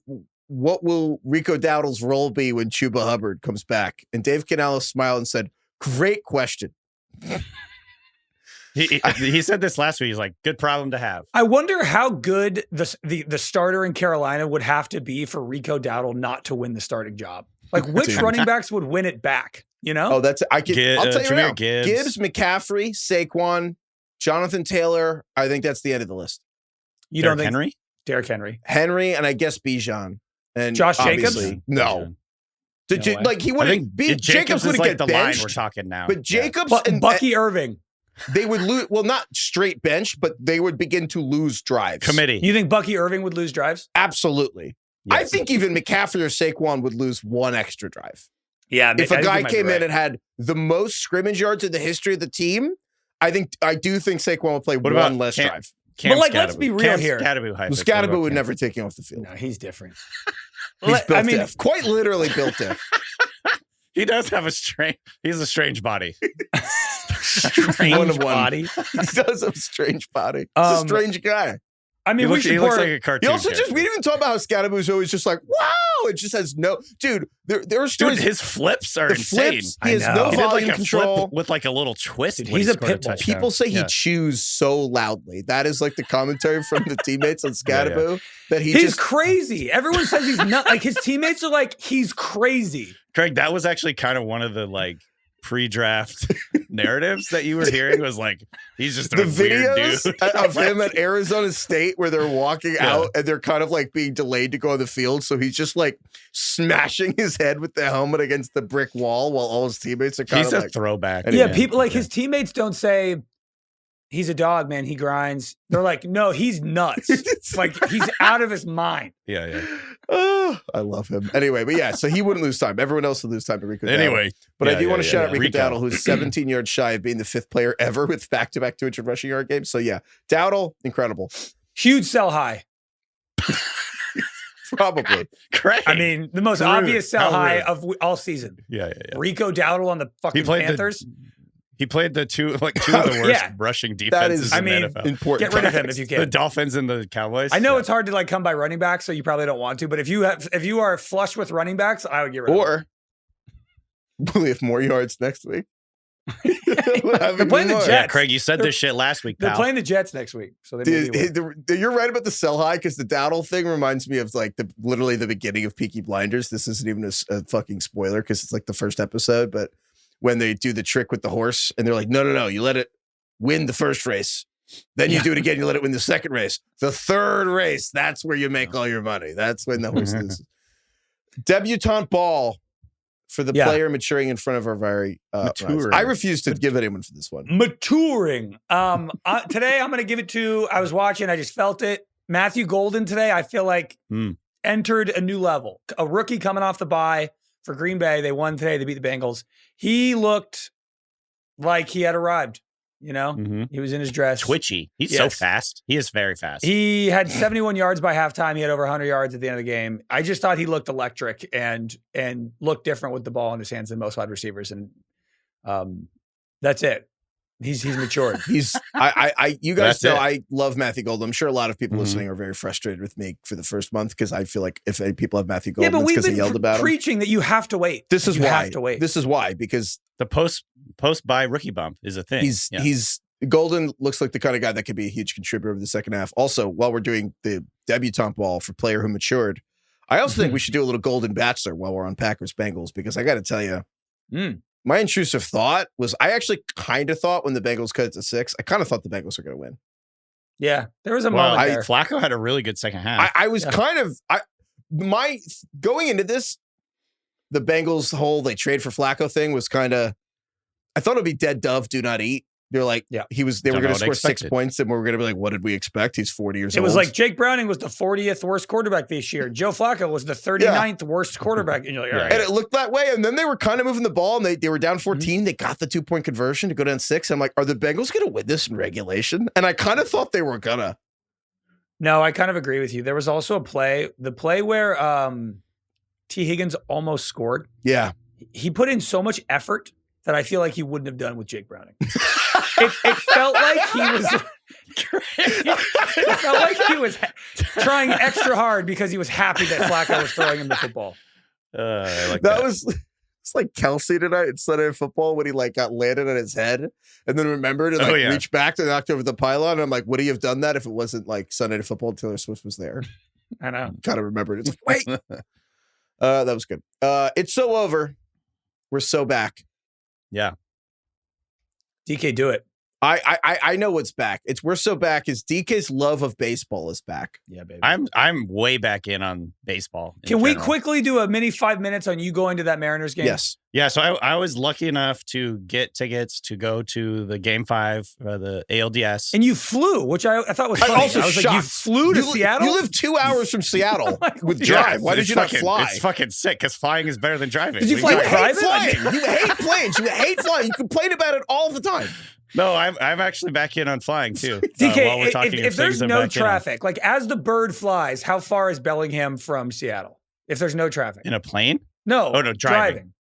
Rico Dowdle's role be when Chuba Hubbard comes back? And Dave Canales smiled and said, great question. He said this last week. He's like, good problem to have. I wonder how good the starter in Carolina would have to be for Rico Dowdle not to win the starting job. Like, which running backs would win it back? You know? Oh, I'll tell you right now. Gibbs, McCaffrey, Saquon, Jonathan Taylor. I think that's the end of the list. You don't think Henry? Derrick Henry. Henry, and I guess Bijan. And Josh Jacobs? No. Like, he wouldn't be. Jacobs wouldn't like get the benched. line we're talking now. But Jacobs and Bucky Irving. They would lose, well, not straight bench, but they would begin to lose drives. Committee. You think Bucky Irving would lose drives? Absolutely. Yes. I think even McCaffrey or Saquon would lose 1 extra drive. Yeah. If a guy came in and had the most scrimmage yards in the history of the team, I do think Saquon would play one less drive. But like, let's be real here. Skattebo would never take him off the field. No, he's different. He's built diff. Quite literally built diff. He does have he's a strange body. Strange body. He does have a strange body. He's a strange guy. I mean, he looks like a cartoon. He also we didn't even talk about how Skattebo is always just like, wow, it just has no, dude, there are stories. Dude, his flips are insane. He has no volume control. Flip with like a little twist. Dude, he's a pit bull. People say he chews so loudly. That is like the commentary from the teammates on Skattebo. That he's crazy. Everyone says he's not, like, his teammates are like, he's crazy. Craig, that was actually kind of one of the like pre-draft narratives that you were hearing was like, he's just a weird dude. Of him at Arizona State where they're walking out and they're kind of like being delayed to go on the field. So he's just like smashing his head with the helmet against the brick wall while all his teammates are kind of like. He's a throwback. Yeah, people like his teammates don't say, he's a dog, man. He grinds. They're like, no, he's nuts. Like, he's out of his mind. Yeah. Oh, I love him. Anyway, but yeah, so he wouldn't lose time. Everyone else would lose time to Rico Dowdle. Anyway. But I do want to shout out Rico Dowdle, who's 17 yards shy of being the 5th player ever with back-to-back 200 rushing yard games. So yeah, Dowdle, incredible. Huge sell high. Probably. Great. I mean, the most obvious sell high of all season. Yeah. Rico Dowdle on the fucking Panthers. He played two of the worst rushing defenses in the NFL. Important. Get rid of him if you can. The Dolphins and the Cowboys. I know it's hard to like come by running backs, so you probably don't want to. But if you are flush with running backs, I would get rid of him. Or will he have more yards next week? They're playing the Jets. Yeah, Craig, you said this shit last week, pal. They're playing the Jets next week. So you're right about the sell high, because the Dowdle thing reminds me of like literally the beginning of Peaky Blinders. This isn't even a fucking spoiler because it's like the first episode, but when they do the trick with the horse and they're like, no, you let it win the first race. Then you do it again. You let it win the second race. The third race, that's where you make all your money. That's when the horse loses. Debutante ball for the player maturing in front of our very maturing. I refuse to give anyone for this one. Maturing. Today I'm going to give it to, I was watching, I just felt it. Matthew Golden today, I feel like entered a new level. A rookie coming off the bye for Green Bay. They won today. They beat the Bengals. He looked like he had arrived. You know, he was in his dress. Twitchy. He's so fast. He is very fast. He had 71 yards by halftime. He had over 100 yards at the end of the game. I just thought he looked electric and looked different with the ball in his hands than most wide receivers. And that's it. He's matured. You guys know I love Matthew Golden. I'm sure a lot of people listening are very frustrated with me for the first month because I feel like if any people have Matthew Golden, it's because I yelled about him. Preaching that you have to wait. This is why. This is why, because the post bye rookie bump is a thing. He's Golden looks like the kind of guy that could be a huge contributor over the second half. Also, while we're doing the debutante ball for player who matured, I also think we should do a little Golden Bachelor while we're on Packers Bengals, because I got to tell you, my intrusive thought was I actually kind of thought when the Bengals cut it to 6, I kind of thought the Bengals were going to win. Yeah, there was a moment there. Flacco had a really good second half. I was kind of going into this, the Bengals whole they trade for Flacco thing was kind of, I thought it'd be dead dove, do not eat. They're like, they were going to score 6 points, and we were going to be like, what did we expect? He's 40 years old. It was like Jake Browning was the 40th worst quarterback this year. Joe Flacco was the 39th worst quarterback. And you're like, all right. And it looked that way. And then they were kind of moving the ball, and they were down 14. They got the 2-point conversion to go down 6. I'm like, are the Bengals going to win this in regulation? And I kind of thought they were going to. No, I kind of agree with you. There was also the play where T. Higgins almost scored. Yeah. He put in so much effort that I feel like he wouldn't have done with Jake Browning. It felt like he was. It felt like he was trying extra hard because he was happy that Flacco was throwing him the football. I like that. It's like Kelsey tonight in Sunday Night Football when he got landed on his head and then remembered to reach back to knock over the pylon. And I'm like, would he have done that if it wasn't like Sunday Night Football? Taylor Swift was there. I know. Kind of remembered. It's like, wait. That was good. It's so over. We're so back. Yeah. DK, do it. I know what's back. We're so back is DK's love of baseball is back. Yeah, baby. I'm way back in on baseball. Can we quickly do a mini 5 minutes on you going to that Mariners game? Yes. Yeah. So I was lucky enough to get tickets to go to the Game 5, the ALDS. And you flew, which I thought was funny. I was shocked. like, you flew to Seattle? You live 2 hours from Seattle with drive. Why did you not fly? It's fucking sick because flying is better than driving. Did you fly private? You hate planes. You hate flying. You complain about it all the time. No, I'm actually back in on flying too. DK, while we're talking if there's no traffic, like as the bird flies, how far is Bellingham from Seattle? If there's no traffic in a plane? No. Oh no, driving.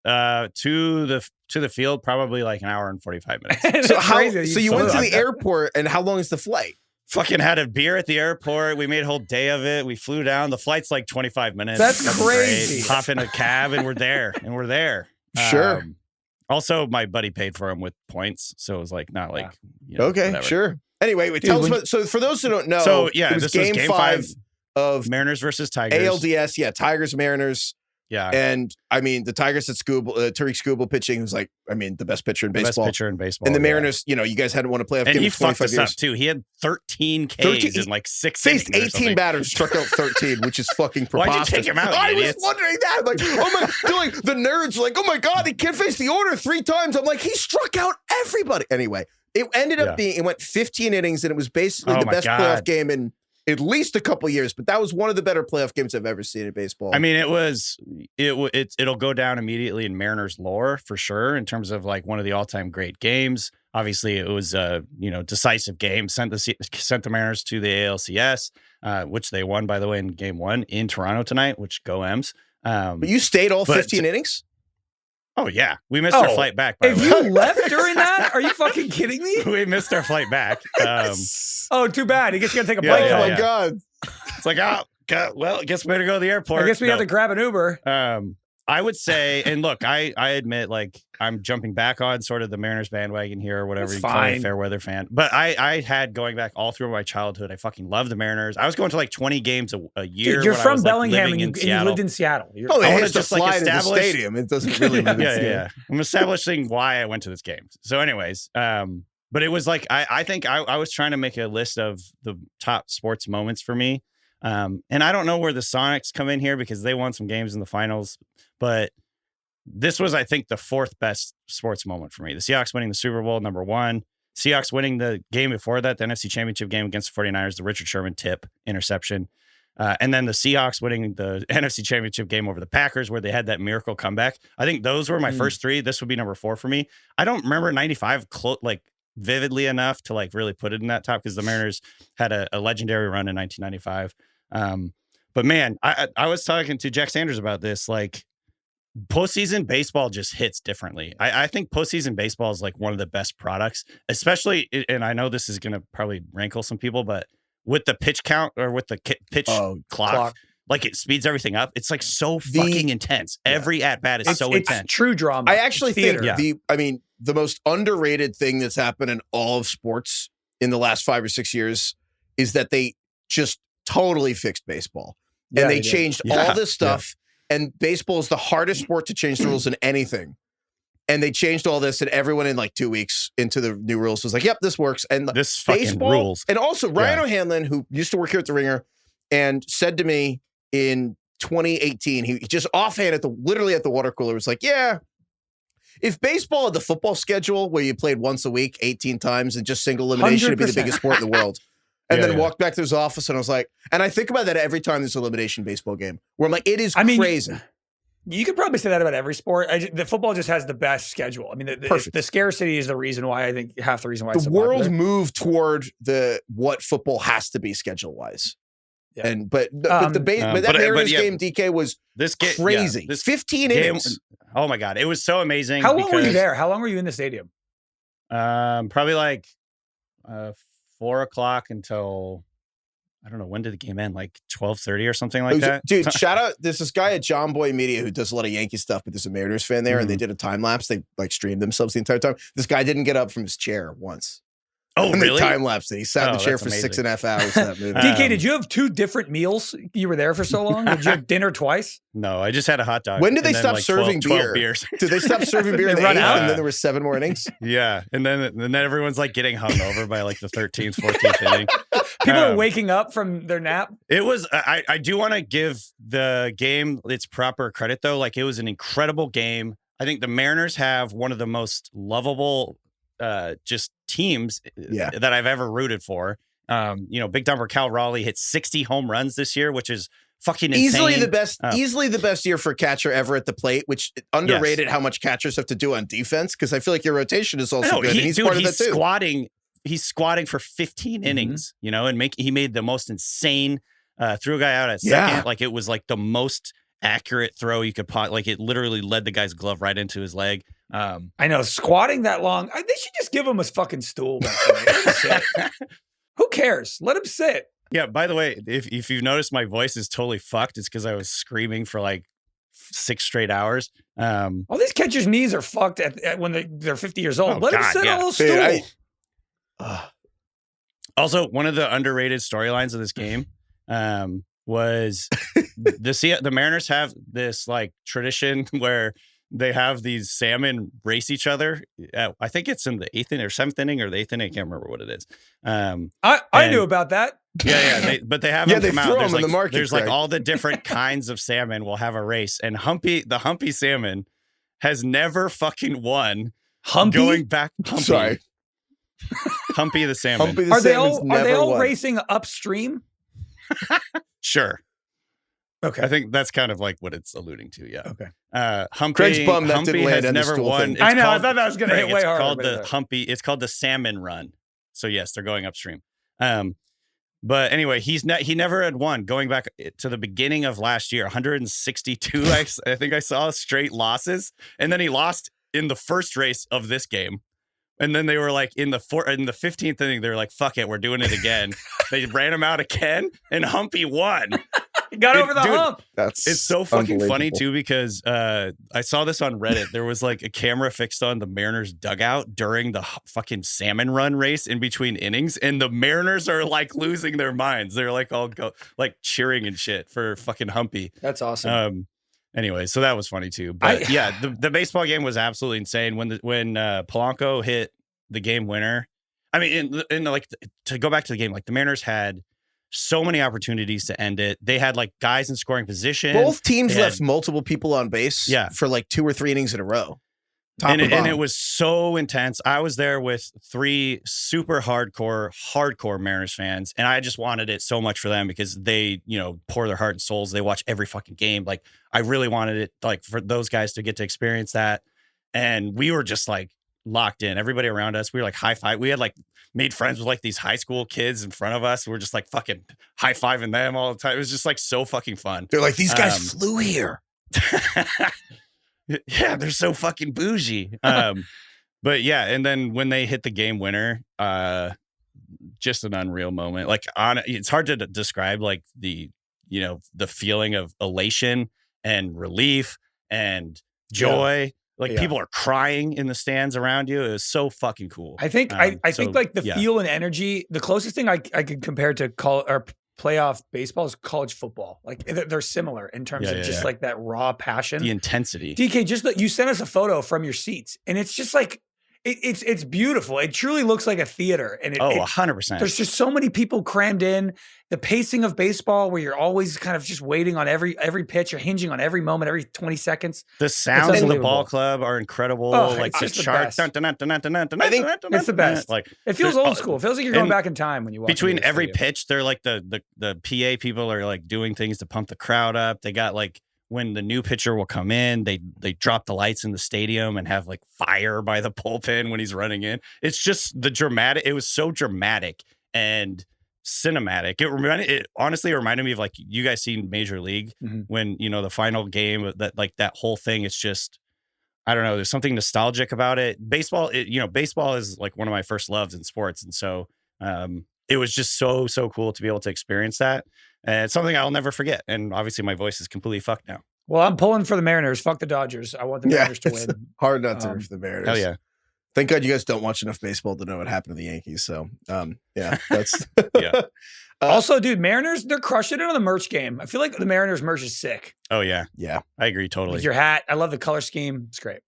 To the field, probably like an hour and 45 minutes. So you went to the airport, and how long is the flight? Fucking had a beer at the airport. We made a whole day of it. We flew down. The flight's like 25 minutes. That's crazy. Hop in a cab and we're there. Sure. Also, my buddy paid for him with points, so it was like not like okay, whatever. Sure. Anyway, tell us about. So for those who don't know, this was game 5 of Mariners versus Tigers. ALDS, Tigers Mariners. Yeah, and I mean the Tigers at Tariq Skubal pitching, who's like, I mean, the best pitcher in baseball. And the Mariners, you guys hadn't won a playoff game in 25 years. And he fucked us up too. He had 13 Ks in like 6 innings. Faced 18 batters, struck out 13, which is fucking preposterous. Why'd you take him out? I was wondering that. Like, the nerds like, oh my God, he can't face the order 3 times. I'm like, he struck out everybody. Anyway, it ended up being, it went 15 innings, and it was basically the best playoff game in at least a couple years, but that was one of the better playoff games I've ever seen in baseball. I mean, it'll go down immediately in Mariners lore for sure in terms of like one of the all-time great games. Obviously, it was a decisive game. Sent the Mariners to the ALCS, which they won, by the way, in Game 1 in Toronto tonight. Which go M's. But you stayed all 15 innings. Oh yeah, we missed our flight back. If you left during that, are you fucking kidding me? We missed our flight back. Oh, too bad. I guess you got to take a break. Oh my God! It's like, oh God, well, I guess we got to go to the airport. I guess we have to grab an Uber. I would say, and look, I admit, like, I'm jumping back on sort of the Mariners bandwagon here, or whatever you call it, a fair weather fan. But I had going back all through my childhood. I fucking love the Mariners. I was going to like 20 games a year. Dude, you're from Bellingham, and you lived in Seattle. I want to just fly to the stadium. It doesn't really mean yeah. I'm establishing why I went to this game. So, anyways, but it was like I think I was trying to make a list of the top sports moments for me. And I don't know where the Sonics come in here because they won some games in the finals. But this was, I think, the fourth best sports moment for me. The Seahawks winning the Super Bowl, number one. Seahawks winning the game before that, the NFC Championship game against the 49ers, the Richard Sherman tip interception. And then the Seahawks winning the NFC Championship game over the Packers, where they had that miracle comeback. I think those were my first three. This would be number four for me. I don't remember 95 vividly enough to like really put it in that top, because the Mariners had a legendary run in 1995. But man, I was talking to Jack Sanders about this. Like, postseason baseball just hits differently. I think postseason baseball is like one of the best products, especially, and I know this is going to probably rankle some people, but with the pitch count or with the pitch clock, like it speeds everything up. It's like so fucking intense. Every at bat is so intense. It's true drama. I actually think the most underrated thing that's happened in all of sports in the last 5 or 6 years is that they just totally fixed baseball. And they changed all this stuff. And baseball is the hardest sport to change the rules in anything. And they changed all this, and everyone in like 2 weeks into the new rules was like, yep, this works. And this baseball fucking rules. And also Ryan O'Hanlon, who used to work here at the Ringer, and said to me in 2018, he just offhand literally at the water cooler was like, yeah, if baseball had the football schedule where you played once a week, 18 times, and just single elimination, it'd be the biggest sport in the world. And then walked back to his office, and I was like, and I think about that every time there's an elimination baseball game, where I'm like, it is crazy. You could probably say that about every sport. The football just has the best schedule. I mean, the scarcity is the reason why, I think half the reason why the world moved toward what football has to be schedule wise. Yeah. But that Mariners game, DK, was crazy. This 15 innings. Oh my God. It was so amazing. How long were you there? How long were you in the stadium? Probably like 4 o'clock until, I don't know, when did the game end? Like 12:30 or something like that? Dude, shout out. There's this guy at John Boy Media who does a lot of Yankee stuff, but there's a Mariners fan there, and they did a time lapse. They like streamed themselves the entire time. This guy didn't get up from his chair once. Oh, really? Time lapse. He sat in the chair for 6.5 hours. That movie. DK, did you have 2 different meals? You were there for so long. Did you have dinner twice? No, I just had a hot dog. When did they stop serving 12 beers? Did they stop serving beer in the 8th, and then there were 7 more innings? Yeah, and then everyone's like getting hungover by like the 13th, 14th inning. People are waking up from their nap. It was. I do want to give the game its proper credit though. Like, it was an incredible game. I think the Mariners have one of the most lovable just teams that I've ever rooted for. Big Dumper Cal Raleigh hit 60 home runs this year, which is fucking insane. Easily the best year for catcher ever at the plate, which underrated how much catchers have to do on defense, because I feel like your rotation is also good. He's part of that too. He's squatting for 15 innings, and he made the most insane threw a guy out at second. Like, it was like the most accurate throw you could like it literally led the guy's glove right into his leg. I know, squatting that long. They should just give him a fucking stool back there. Who cares? Let him sit. Yeah, by the way, if you've noticed my voice is totally fucked, it's because I was screaming for like 6 straight hours. All these catchers' knees are fucked when they're 50 years old. Let him sit on a little stool. Also, one of the underrated storylines of this game was the Mariners have this like tradition where they have these salmon race each other. I think it's in the 8th inning or 7th inning or the 8th inning. I can't remember what it is. I knew about that. Yeah. But they have them come out. There's, like, in the market, there's like all the different kinds of salmon will have a race, and the Humpy salmon has never fucking won. Humpy? Going back. Sorry. Humpy the salmon. Are they all racing upstream? Sure. Okay. I think that's kind of like what it's alluding to. Yeah. Okay. Humpy, Craig's bummed that didn't land has never won. I know. I thought that was going to hit way harder. It's called the Salmon Run. So yes, they're going upstream. But anyway, he never had won going back to the beginning of last year. 162. I think I saw straight losses, and then he lost in the first race of this game. And then they were like in the 15th inning, they were like, "Fuck it, we're doing it again." They ran him out again, and Humpy won. He got over the hump. It's so fucking funny too, because I saw this on Reddit. There was like a camera fixed on the Mariners dugout during the fucking salmon run race in between innings, and the Mariners are like losing their minds. They're like all like cheering and shit for fucking Humpy. That's awesome. Anyway, so that was funny too. But the baseball game was absolutely insane when Polanco hit the game winner. I mean, in like, to go back to the game, like the Mariners had so many opportunities to end it. They had like guys in scoring position. Both teams left multiple people on base for like 2 or 3 innings in a row. And it was so intense. I was there with 3 super hardcore Mariners fans, and I just wanted it so much for them because they, pour their heart and souls. They watch every fucking game. Like, I really wanted it, like, for those guys to get to experience that. And we were just like locked in. Everybody around us, we were like high five. We had like made friends with like these high school kids in front of us. We were just like fucking high fiving them all the time. It was just like so fucking fun. They're like, these guys flew here. Yeah, they're so fucking bougie. But yeah, and then when they hit the game winner, just an unreal moment. Like, it's hard to describe like the feeling of elation and relief and joy. People are crying in the stands around you. It was so fucking cool. I think I think like the feel and energy. The closest thing I could compare to playoff baseball is college football. Like, they're similar in terms of just like that raw passion, the intensity. DK, just you sent us a photo from your seats, and it's just like it's beautiful. It truly looks like a theater. And 100%. There's just so many people crammed in. The pacing of baseball, where you're always kind of just waiting on every pitch, you're hinging on every moment, every 20 seconds. The sounds of the ball club are incredible. Like the Shart. I think it's the best. Like, it feels old school. It feels like you're going back in time when you watch. Between every pitch, they're like the PA people are like doing things to pump the crowd up. They got like, when the new pitcher will come in, they drop the lights in the stadium and have like fire by the bullpen when he's running in. It's just it was so dramatic and cinematic. It honestly reminded me of like, you guys seen Major League when, the final game, that whole thing. It's just, I don't know. There's something nostalgic about it. Baseball, baseball is like one of my first loves in sports. And so it was just so cool to be able to experience that. And it's something I'll never forget. And obviously my voice is completely fucked now. Well, I'm pulling for the Mariners. Fuck the Dodgers. I want the Mariners to win. Hard not to root for the Mariners. Hell yeah. Thank God you guys don't watch enough baseball to know what happened to the Yankees. So, that's yeah. Also, dude, Mariners, they're crushing it on the merch game. I feel like the Mariners merch is sick. Oh yeah. Yeah. I agree totally. With your hat. I love the color scheme. It's great.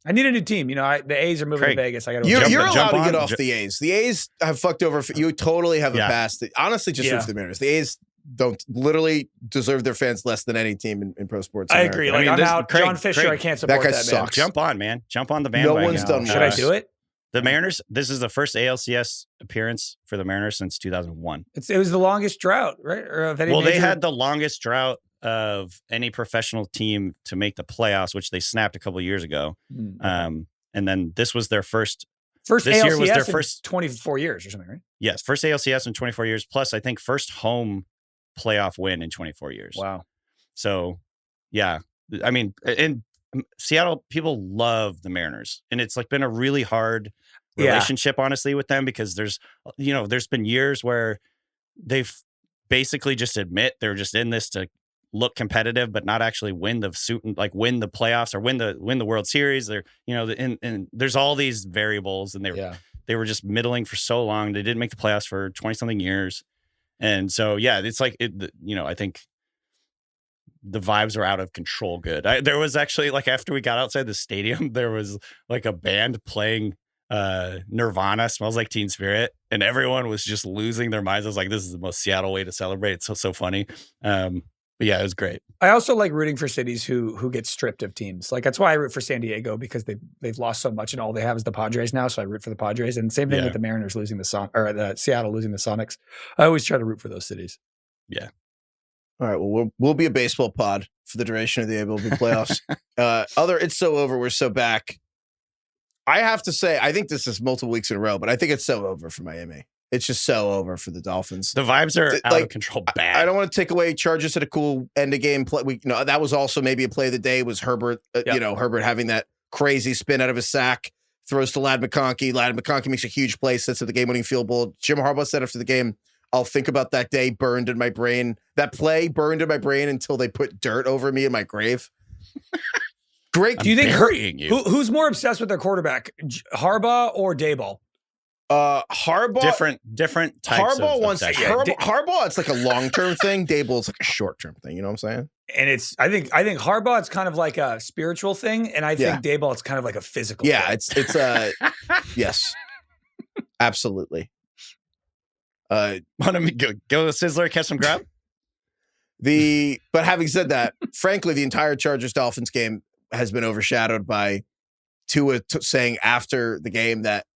I need a new team. The A's are moving to Vegas. I got to. You're allowed to get off the A's. The A's have fucked over. You totally have a pass. Honestly, just root for the Mariners. The A's don't literally deserve their fans less than any team in pro sports. I agree. Like, I'm out. John Fisher, I can't support that guy. Sucks. Jump on, man. Jump on the bandwagon. No one's done. Should I do it? The Mariners. This is the first ALCS appearance for the Mariners since 2001. It was the longest drought, right? Or of any they had the longest drought of any professional team to make the playoffs, which they snapped a couple of years ago. And then this was their first this ALCS year was their first 24 years or something, right? Yes, first ALCS in 24 years. Plus, I think first home playoff win in 24 years. Wow. So, yeah, I mean, in Seattle, people love the Mariners, and it's like been a really hard relationship, honestly, with them because there's been years where they've basically just admit they're just in this to look competitive, but not actually win the win the playoffs or win the World Series. They're, and there's all these variables, and they were just middling for so long. They didn't make the playoffs for 20 something years. And so, yeah, it's like, I think the vibes were out of control. Good. There was actually like, after we got outside the stadium, there was like a band playing Nirvana, Smells Like Teen Spirit, and everyone was just losing their minds. I was like, this is the most Seattle way to celebrate. It's so funny. But yeah, it was great. I also like rooting for cities who get stripped of teams. Like, that's why I root for San Diego, because they've lost so much and all they have is the Padres now. So I root for the Padres. And same thing with the Mariners losing the Seattle losing the Sonics. I always try to root for those cities. Yeah. All right. Well, we'll be a baseball pod for the duration of the MLB playoffs. It's so over. We're so back. I have to say, I think this is multiple weeks in a row, but I think it's so over for Miami. It's just so over for the Dolphins. The vibes are out of control. Bad. I don't want to take away Chargers at a cool end of game play. That was also maybe a play of the day was Herbert. Herbert having that crazy spin out of his sack, throws to Ladd McConkey. Ladd McConkey makes a huge play, sets up the game-winning field goal. Jim Harbaugh said after the game, "I'll think about that day burned in my brain. That play burned in my brain until they put dirt over me in my grave." Great. Do you think who's more obsessed with their quarterback, Harbaugh or Daboll? Harbaugh, different types. Harbaugh wants Harbaugh. It's like a long-term thing. Daboll's like a short-term thing. You know what I'm saying? And I think Harbaugh, it's kind of like a spiritual thing, and I think Daboll, it's kind of like a physical. Yeah, thing. it's yes, absolutely. Want to go to Sizzler, catch some grub? But having said that, frankly, the entire Chargers-Dolphins game has been overshadowed by Tua saying after the game that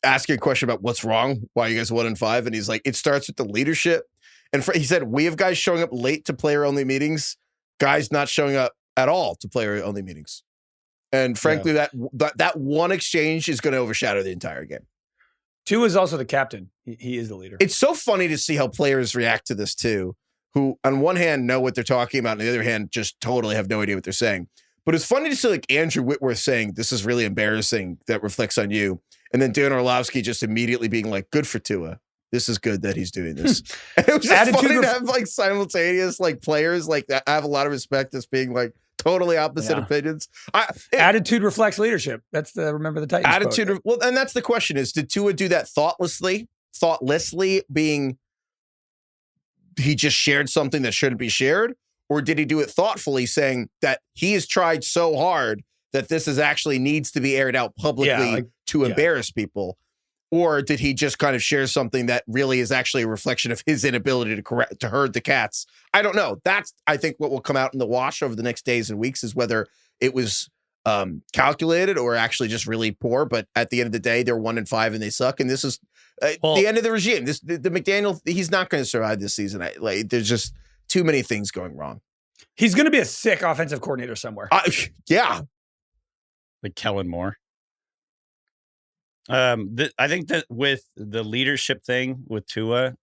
asking a question about what's wrong, why you guys 1-5, and he's like, it starts with the leadership. And he said, we have guys showing up late to player-only meetings, guys not showing up at all to player-only meetings. And frankly, that one exchange is going to overshadow the entire game. Tua is also the captain. He is the leader. It's so funny to see how players react to this too, who on one hand know what they're talking about, and on the other hand just totally have no idea what they're saying. But it's funny to see like Andrew Whitworth saying, this is really embarrassing, that reflects on you. And then Dan Orlovsky just immediately being like, good for Tua. This is good that he's doing this. And it was just funny to have like simultaneous like players like that. I have a lot of respect as being like totally opposite opinions. Attitude reflects leadership. That's the Remember the Titans attitude. Quote. Well, and that's the question is, did Tua do that thoughtlessly being he just shared something that shouldn't be shared? Or did he do it thoughtfully saying that he has tried so hard that this is actually needs to be aired out publicly to embarrass people? Or did he just kind of share something that really is actually a reflection of his inability to herd the cats? I don't know. That's, I think, what will come out in the wash over the next days and weeks is whether it was calculated or actually just really poor. But at the end of the day, they're 1-5 and they suck. And this is the end of the regime. The McDaniel, he's not going to survive this season. There's just too many things going wrong. He's going to be a sick offensive coordinator somewhere. Yeah. Like Kellen Moore. I think that with the leadership thing with Tua,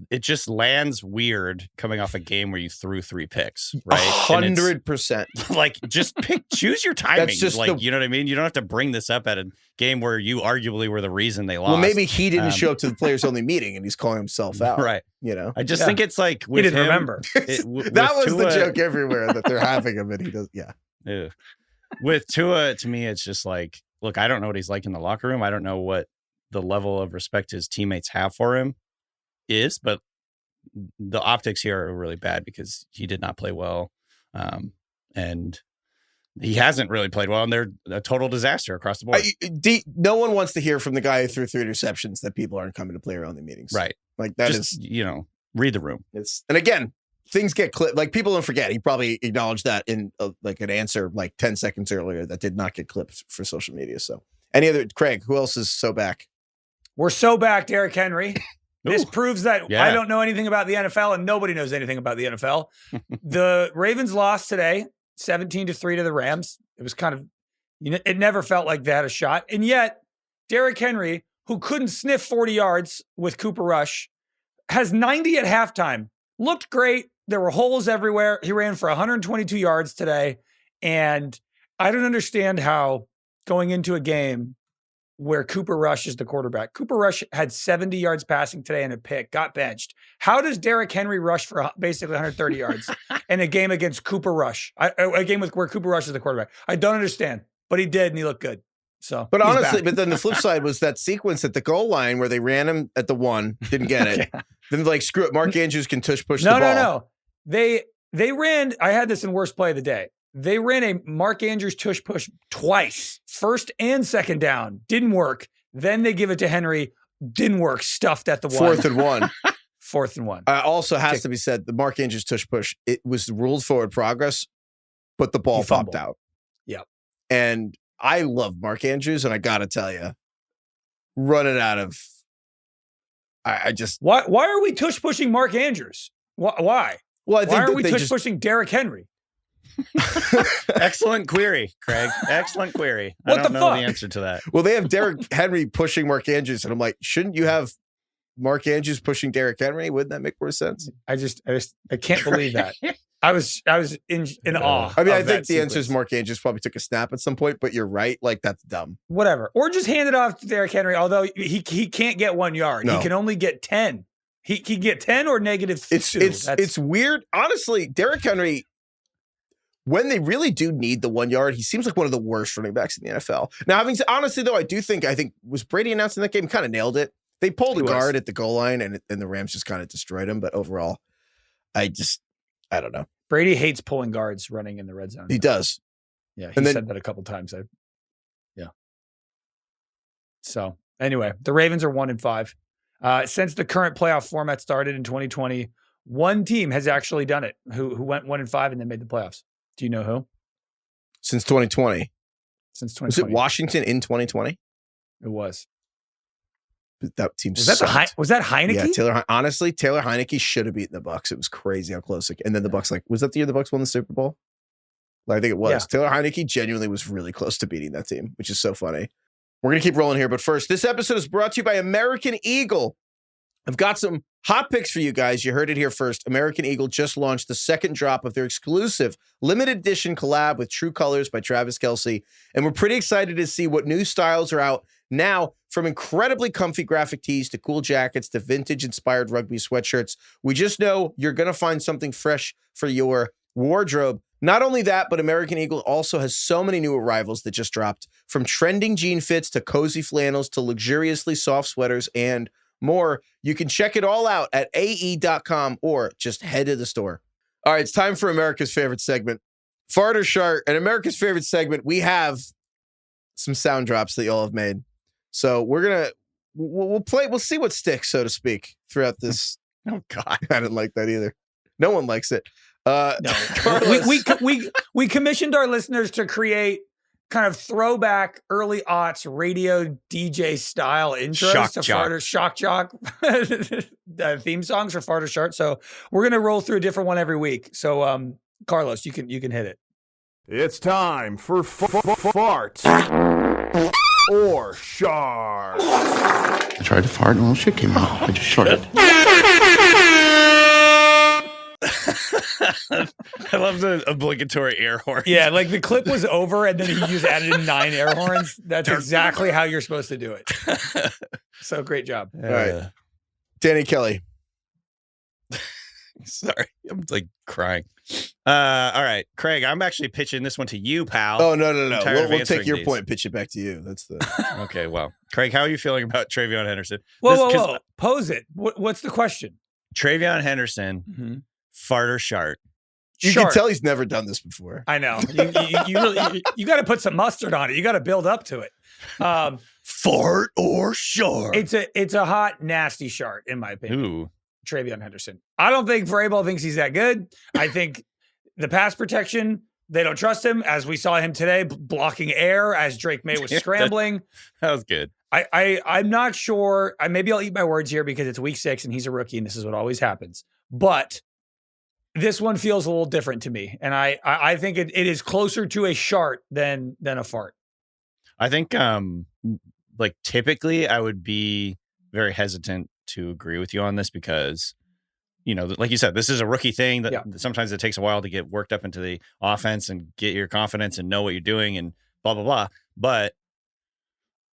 it just lands weird coming off a game where you threw 3 picks, right? 100%. Like, just choose your timing. That's just like, you know what I mean? You don't have to bring this up at a game where you arguably were the reason they lost. Well, maybe he didn't show up to the players only meeting and he's calling himself out. Right. You know, I just think it's like, he didn't remember. That was Tua, the joke everywhere that they're having him and he does. Yeah. Ew. With Tua, to me, it's just like, look, I don't know what he's like in the locker room. I don't know what the level of respect his teammates have for him is, but the optics here are really bad because he did not play well. And he hasn't really played well, and they're a total disaster across the board. No one wants to hear from the guy who through 3 interceptions that people aren't coming to player-only meetings. Right. Like that just, is, read the room. And again, things get clipped. Like people don't forget. He probably acknowledged that in like an answer like 10 seconds earlier that did not get clipped for social media. So any other, Craig, who else is so back? We're so back, Derrick Henry. This proves that I don't know anything about the NFL and nobody knows anything about the NFL. The Ravens lost today, 17-3 to the Rams. It was kind of, it never felt like they had a shot. And yet, Derrick Henry, who couldn't sniff 40 yards with Cooper Rush, has 90 at halftime. Looked great. There were holes everywhere. He ran for 122 yards today. And I don't understand how going into a game where Cooper Rush is the quarterback. Cooper Rush had 70 yards passing today and a pick, got benched. How does Derrick Henry rush for basically 130 yards in a game against Cooper Rush? A game where Cooper Rush is the quarterback. I don't understand, but he did and he looked good. So, but honestly, but then the flip side was that sequence at the goal line where they ran him at the 1, didn't get it. Then like, screw it. Mark Andrews can push the ball. No. They ran, I had this in worst play of the day. They ran a Mark Andrews tush push twice, first and second down. Didn't work. Then they give it to Henry. Didn't work. Stuffed at the 1. 4th and 1. 4th and 1. Also has to be said, the Mark Andrews tush push, it was ruled forward progress, but the ball popped out. Yep. And I love Mark Andrews, and I got to tell you, running out of, I just. Why are we tush pushing Mark Andrews? Why? Well, I think why are we tush pushing Derrick Henry? Excellent query, Craig. Excellent query. What I don't the know fuck? the answer to that. Well, they have Derrick Henry pushing Mark Andrews, and I'm like, shouldn't you have Mark Andrews pushing Derrick Henry? Wouldn't that make more sense? I can't believe that. I was in awe. I mean, I think the answer is Mark Andrews probably took a snap at some point, but you're right. Like, that's dumb. Whatever. Or just hand it off to Derrick Henry, although he can't get 1 yard. No. He can only get 10. He can get 10 or negative 2. It's weird. Honestly, Derrick Henry, when they really do need the 1 yard, he seems like one of the worst running backs in the NFL. Now, honestly, though, I think was Brady announcing that game, kind of nailed it. They pulled a guard at the goal line, and the Rams just kind of destroyed him. But overall, I don't know. Brady hates pulling guards running in the red zone. He does. Yeah, he said that a couple times. Yeah. So Anyway, the Ravens are 1-5. Since the current playoff format started in 2020, one team has actually done it who went 1-5 and then made the playoffs. Do you know who? Since 2020. Since 2020. Was it Washington in 2020? It was. That team was that was that Heineke? Yeah, honestly, Taylor Heineke should have beaten the Bucks. It was crazy how close. And then the Bucks, was that the year the Bucks won the Super Bowl? I think it was. Yeah. Taylor Heineke genuinely was really close to beating that team, which is so funny. We're going to keep rolling here. But first, this episode is brought to you by American Eagle. I've got some hot picks for you guys. You heard it here first. American Eagle just launched the second drop of their exclusive limited edition collab with True Colors by Travis Kelce. And we're pretty excited to see what new styles are out now, from incredibly comfy graphic tees to cool jackets to vintage-inspired rugby sweatshirts. We just know you're going to find something fresh for your wardrobe. Not only that, but American Eagle also has so many new arrivals that just dropped, from trending jean fits to cozy flannels to luxuriously soft sweaters and more. You can check it all out at ae.com or just head to the store. All right, it's time for America's favorite segment, Fart or Shart. And America's favorite segment, we have some sound drops that y'all have made. So we'll see what sticks, so to speak, throughout this. Oh God, I didn't like that either. No one likes it. No. we commissioned our listeners to create kind of throwback early aughts radio DJ style intros to Fart or Shock Jock theme songs for Fart or Shart. So we're gonna roll through a different one every week. So Carlos, you can hit it. It's time for Fart or Shart. I tried to fart and a little shit came out. I just sharted. I love the obligatory air horn. Yeah, like the clip was over and then he just added in 9 air horns. That's exactly how you're supposed to do it. So great job. All right. Danny Kelly. Sorry, I'm crying. All right, Craig, I'm actually pitching this one to you, pal. Oh, no. We'll take your point and pitch it back to you. That's the Okay, well, Craig, how are you feeling about Travion Henderson? Whoa. Pose it. What's the question? Travion Henderson, Fart or Shart? You can tell he's never done this before. I know. You really got to put some mustard on it. You got to build up to it. Fart or Shart? It's a hot, nasty Shart, in my opinion. Ooh. Travion Henderson. I don't think Vrabel thinks he's that good. I think the pass protection, they don't trust him, as we saw him today blocking air as Drake May was scrambling. That was good. I'm not sure. Maybe I'll eat my words here because it's week 6 and he's a rookie and this is what always happens. But this one feels a little different to me. And I think it is closer to a Shart than a Fart. I think typically I would be very hesitant to agree with you on this because, like you said, this is a rookie thing that sometimes it takes a while to get worked up into the offense and get your confidence and know what you're doing and blah, blah, blah. But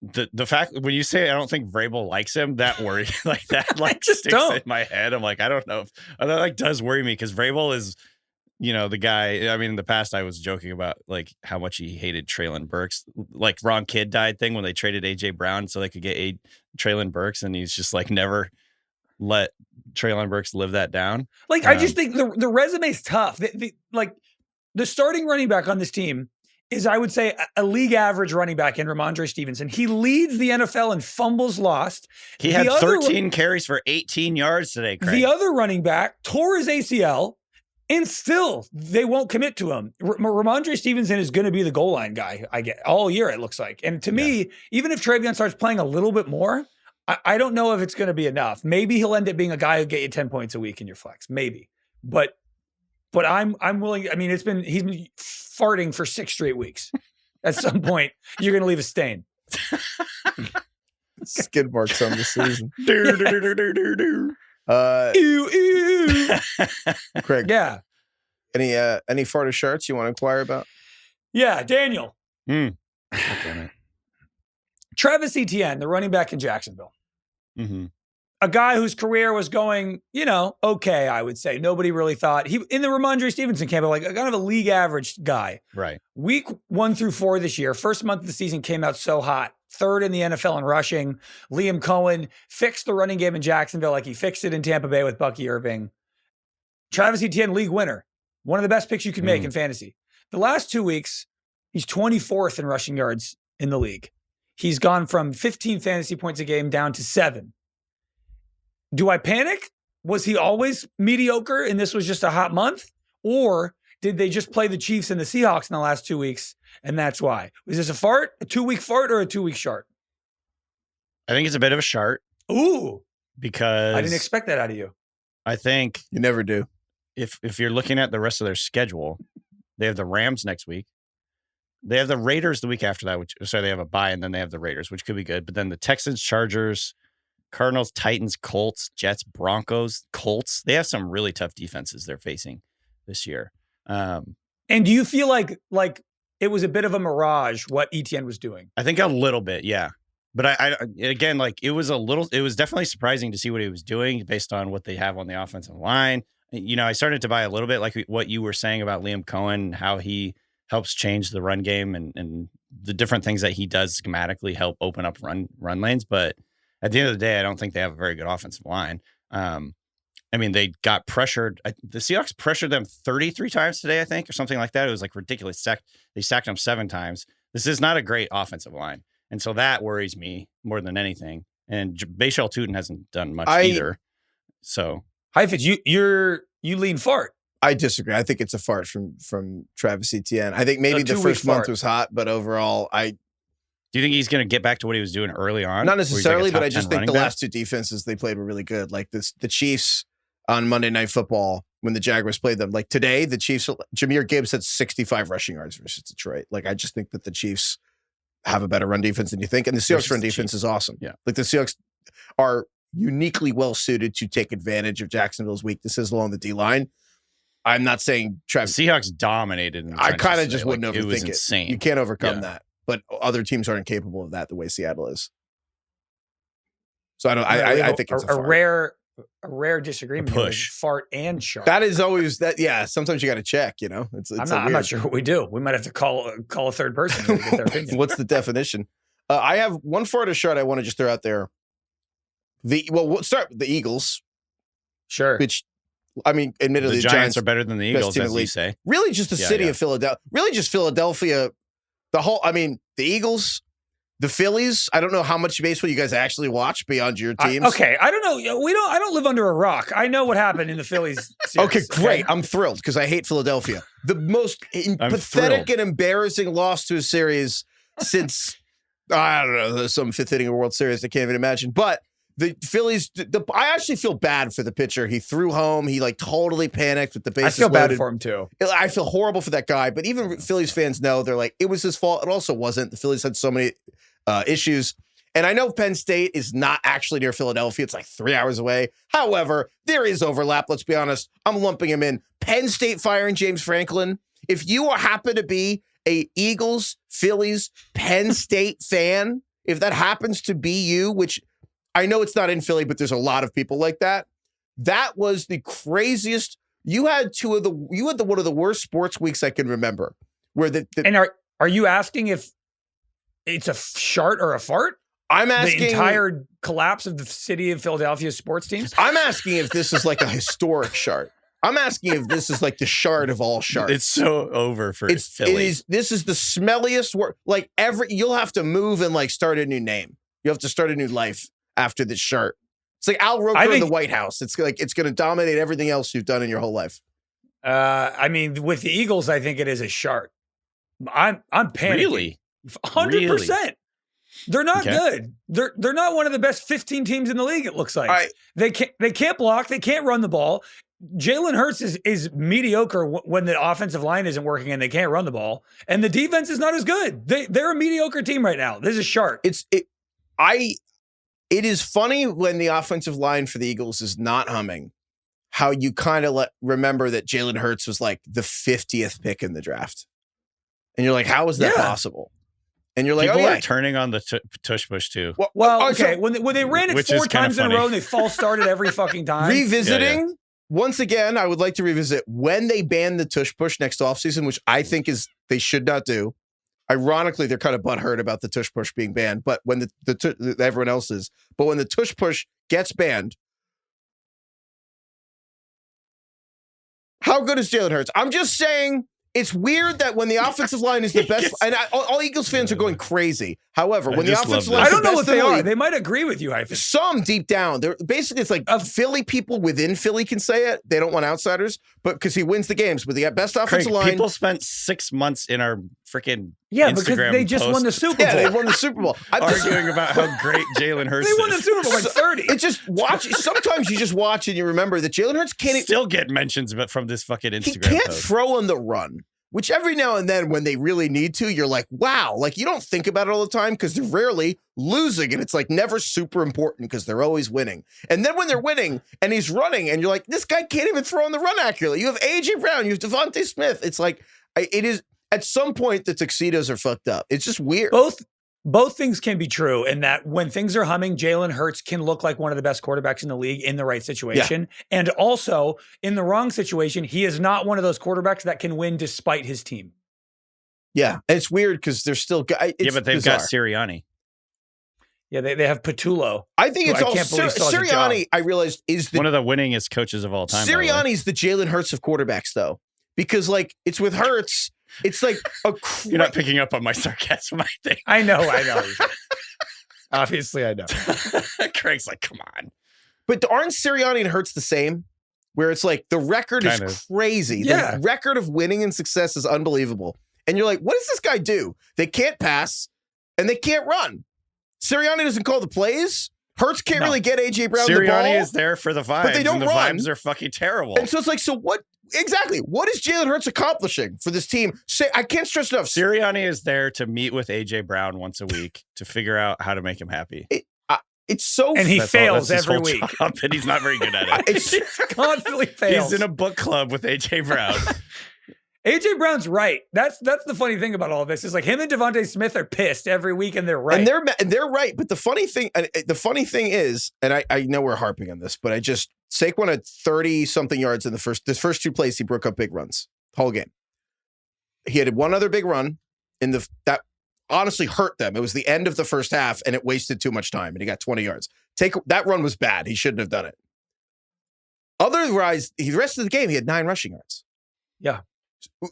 the fact when you say I don't think Vrabel likes him, that worry just sticks in my head. I'm like, I don't know. That does worry me because Vrabel is, the guy. I mean, in the past, I was joking about how much he hated Treylon Burks, like Ron Kidd died thing when they traded AJ Brown so they could get Treylon Burks, and he's just never let Treylon Burks live that down. I just think the resume's tough. The starting running back on this team is, I would say, a league average running back in Ramondre Stevenson. He leads the NFL in fumbles lost. He had 13 carries for 18 yards today, Craig. The other running back tore his ACL, and still they won't commit to him. Ramondre Stevenson is going to be the goal line guy, I get, all year, it looks like. And to me, even if Travion starts playing a little bit more, I don't know if it's going to be enough. Maybe he'll end up being a guy who'll get you 10 points a week in your flex. Maybe. But I'm willing. I mean, he's been farting for 6 straight weeks. At some point, you're going to leave a stain. Skid marks on the season. Craig. Yeah. Any Fart or Sharts you want to inquire about? Yeah, Daniel. God damn it. Travis Etienne, the running back in Jacksonville. Mm-hmm. A guy whose career was going, okay, I would say. Nobody really thought he in the Ramondre Stevenson camp, kind of a league average guy. Right. Week 1 through 4 this year, first month of the season came out so hot. 3rd in the NFL in rushing. Liam Cohen fixed the running game in Jacksonville like he fixed it in Tampa Bay with Bucky Irving. Travis Etienne, league winner. One of the best picks you could make in fantasy. The last 2 weeks, he's 24th in rushing yards in the league. He's gone from 15 fantasy points a game down to 7. Do I panic? Was he always mediocre and this was just a hot month? Or did they just play the Chiefs and the Seahawks in the last 2 weeks and that's why? Was this a fart, a 2-week fart, or a 2-week shart? I think it's a bit of a shart. Ooh. Because I didn't expect that out of you. I think You never do. if you're looking at the rest of their schedule, they have the Rams next week. They have the Raiders the week after that, they have a bye, and then they have the Raiders, which could be good. But then the Texans, Chargers, Cardinals, Titans, Colts, Jets, Broncos, Colts. They have some really tough defenses they're facing this year. And do you feel like it was a bit of a mirage what Etienne was doing? I think a little bit, yeah. But I again, like it was definitely surprising to see what he was doing based on what they have on the offensive line. You know, I started to buy a little bit like what you were saying about Liam Cohen, how he helps change the run game and the different things that he does schematically help open up run lanes. But at the end of the day, I don't think they have a very good offensive line. I mean, they got pressured. The Seahawks pressured them 33 times today, I think, or something like that. It was like ridiculous. They sacked them 7 times. This is not a great offensive line. And so that worries me more than anything. And Bashal Tootin hasn't done much either. So Heifetz, you lean fart. I disagree. I think it's a fart from Travis Etienne. I think maybe the first month was hot, but overall, do you think he's going to get back to what he was doing early on? Not necessarily, but I just think the last 2 defenses they played were really good. Like the Chiefs on Monday Night Football when the Jaguars played them. Like today, the Chiefs, Jahmyr Gibbs had 65 rushing yards versus Detroit. Like I just think that the Chiefs have a better run defense than you think, and the Seahawks run defense is awesome. Yeah, like the Seahawks are uniquely well suited to take advantage of Jacksonville's weaknesses along the D line. I'm not saying Travis. Seahawks dominated. In the I kind of just today. wouldn't overthink it. Was insane. You can't overcome that, but other teams aren't capable of that the way Seattle is. So I don't. I think it's a rare disagreement. Push fart and shart. That is always that. Yeah, sometimes you got to check. You know, I'm not sure what we do. We might have to call a third person to get their opinion. What's the definition? I have one fart or shart I want to just throw out there. We'll start with the Eagles. Sure. Which, I mean, admittedly, the Giants are better than the Eagles, as you say. Really, just the city of Philadelphia. Really, just Philadelphia. The Eagles, the Phillies. I don't know how much baseball you guys actually watch beyond your teams. Okay, I don't know. I don't live under a rock. I know what happened in the Phillies series. Okay, great. I'm thrilled because I hate Philadelphia. The most pathetic and embarrassing loss to a series since I don't know some 5th inning of World Series. I can't even imagine, but. The Phillies, I actually feel bad for the pitcher. He threw home. He like totally panicked with the bases loaded. I feel loaded. bad for him too. I feel horrible for that guy. But even Phillies fans know they're like, it was his fault. It also wasn't. The Phillies had so many issues. And I know Penn State is not actually near Philadelphia. It's like 3 hours away. However, there is overlap. Let's be honest. I'm lumping him in. Penn State firing James Franklin. If you happen to be a Eagles, Phillies, Penn State fan, if that happens to be you, which I know it's not in Philly, but there's a lot of people like that. That was the craziest. You had one of the worst sports weeks I can remember. Where and are you asking if it's a shart or a fart? I'm asking the entire collapse of the city of Philadelphia sports teams. I'm asking if this is like a historic shart. I'm asking if this is like the shart of all sharts. It's so over for Philly. This is the smelliest word. Like you'll have to move and like start a new name. You have to start a new life after this shart. It's like Al Roker in the White House. It's like it's going to dominate everything else you've done in your whole life. I mean, with the Eagles, I think it is a shart. I'm panicking. Really? 100%. They're not good. They're not one of the best 15 teams in the league. It looks like they can't block. They can't run the ball. Jalen Hurts is mediocre when the offensive line isn't working and they can't run the ball. And the defense is not as good. They're a mediocre team right now. This is a shart. It is funny when the offensive line for the Eagles is not humming, how you kind of remember that Jalen Hurts was like the 50th pick in the draft. And you're like, how is that possible? And you're like, people are turning on the tush push too. Well, okay. When they ran it 4 times in a row and they false started every fucking time. Revisiting, once again, I would like to revisit when they banned the tush push next offseason, which I think they should not do. Ironically, they're kind of butthurt about the tush push being banned, but when everyone else is. But when the tush push gets banned, how good is Jalen Hurts? I'm just saying, It's weird that when the offensive line is the best, and all Eagles fans are going crazy. However, when the offensive line, I don't know what they are. They might agree with you, Heifetz. Some deep down, they're basically it's like Philly people within Philly can say it. They don't want outsiders, but because he wins the games. But the best offensive line. People spent 6 months in our freaking because they just won the Super Bowl. Yeah, they won the Super Bowl. Arguing about how great Jalen Hurts is. They won the Super Bowl like 30. It's just watch. Sometimes you just watch and you remember that Jalen Hurts can't still get mentions from this fucking Instagram. He can't post. throw on the run. Which every now and then when they really need to, you're like, wow. Like you don't think about it all the time because they're rarely losing. And it's like never super important because they're always winning. And then when they're winning and he's running and you're like, this guy can't even throw on the run accurately. You have A.J. Brown, you have Devontae Smith. It's like, it is at some point the tuxedos are fucked up. It's just weird. Both things can be true in that when things are humming, Jalen Hurts can look like one of the best quarterbacks in the league in the right situation. Yeah. And also in the wrong situation, he is not one of those quarterbacks that can win despite his team. Yeah. And it's weird because they're still but they've bizarre. got Sirianni. Yeah, they have Patullo. I think it's all Sirianni, I realized, is one of the winningest coaches of all time. Sirianni's the Jalen Hurts of quarterbacks, though. Because like it's with Hurts. It's like you're not picking up on my sarcasm, I think. I know. Obviously, I know. Craig's like, come on. But aren't Sirianni and Hurts the same? Where it's like the record is crazy. Yeah. The record of winning and success is unbelievable. And you're like, what does this guy do? They can't pass and they can't run. Sirianni doesn't call the plays. Hurts can't really get A.J. Brown the ball. Sirianni is there for the vibes, but they don't and the run. vibes are fucking terrible. And so it's like, so what? Exactly. What is Jalen Hurts accomplishing for this team? I can't stress enough. Sirianni is there to meet with A.J. Brown once a week to figure out how to make him happy. It's so... And he fails every week. Job, and he's not very good at it. He constantly fails. He's in a book club with A.J. Brown. A.J. Brown's right. That's the funny thing about all of this is like him and Devontae Smith are pissed every week and they're right. And they're right. But the funny thing is, and I know we're harping on this, but Saquon had 30-something yards in the first 2 plays. He broke up big runs the whole game. He had one other big run that honestly hurt them. It was the end of the first half, and it wasted too much time, and he got 20 yards. That run was bad. He shouldn't have done it. Otherwise, the rest of the game, he had 9 rushing yards. Yeah.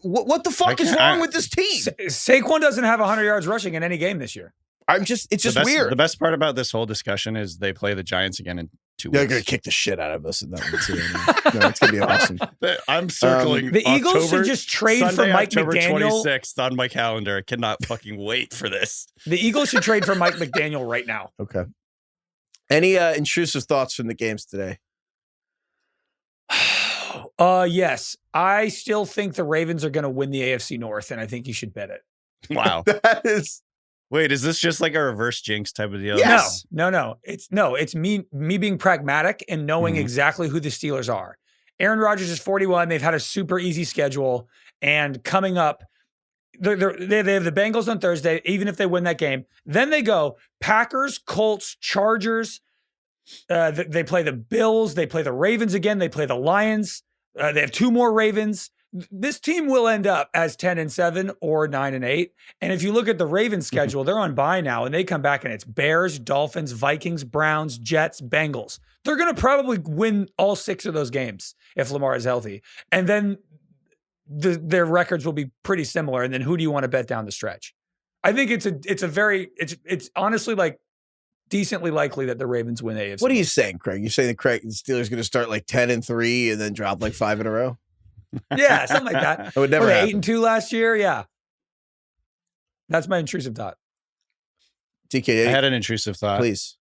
What the fuck is wrong with this team? Saquon doesn't have 100 yards rushing in any game this year. It's just weird. The best part about this whole discussion is they play the Giants again in 2 weeks. They're going to kick the shit out of us in that one, too. No, it's going to be awesome. I'm circling the Eagles should just trade Sunday, for Mike October McDaniel. 26th on my calendar. I cannot fucking wait for this. The Eagles should trade for Mike McDaniel right now. Okay. Any intrusive thoughts from the games today? Yes. I still think the Ravens are going to win the AFC North, and I think you should bet it. Wow. That is... Wait, is this just like a reverse jinx type of deal? Yes. No. It's me being pragmatic and knowing exactly who the Steelers are. Aaron Rodgers is 41. They've had a super easy schedule, and coming up, they have the Bengals on Thursday, even if they win that game. Then they go Packers, Colts, Chargers. They play the Bills. They play the Ravens again. They play the Lions. They have 2 more Ravens. This team will end up as 10-7 or 9-8. And if you look at the Ravens schedule, they're on bye now, and they come back and it's Bears, Dolphins, Vikings, Browns, Jets, Bengals. They're going to probably win all 6 of those games if Lamar is healthy. And then their records will be pretty similar. And then who do you want to bet down the stretch? I think it's honestly like decently likely that the Ravens win AFC. What are you saying, Craig? You're saying the Steelers going to start like 10-3 and then drop like 5 in a row? Yeah, something like that. It would never happen. 8-2 last year. Yeah. That's my intrusive thought. DK, I had an intrusive thought. Please.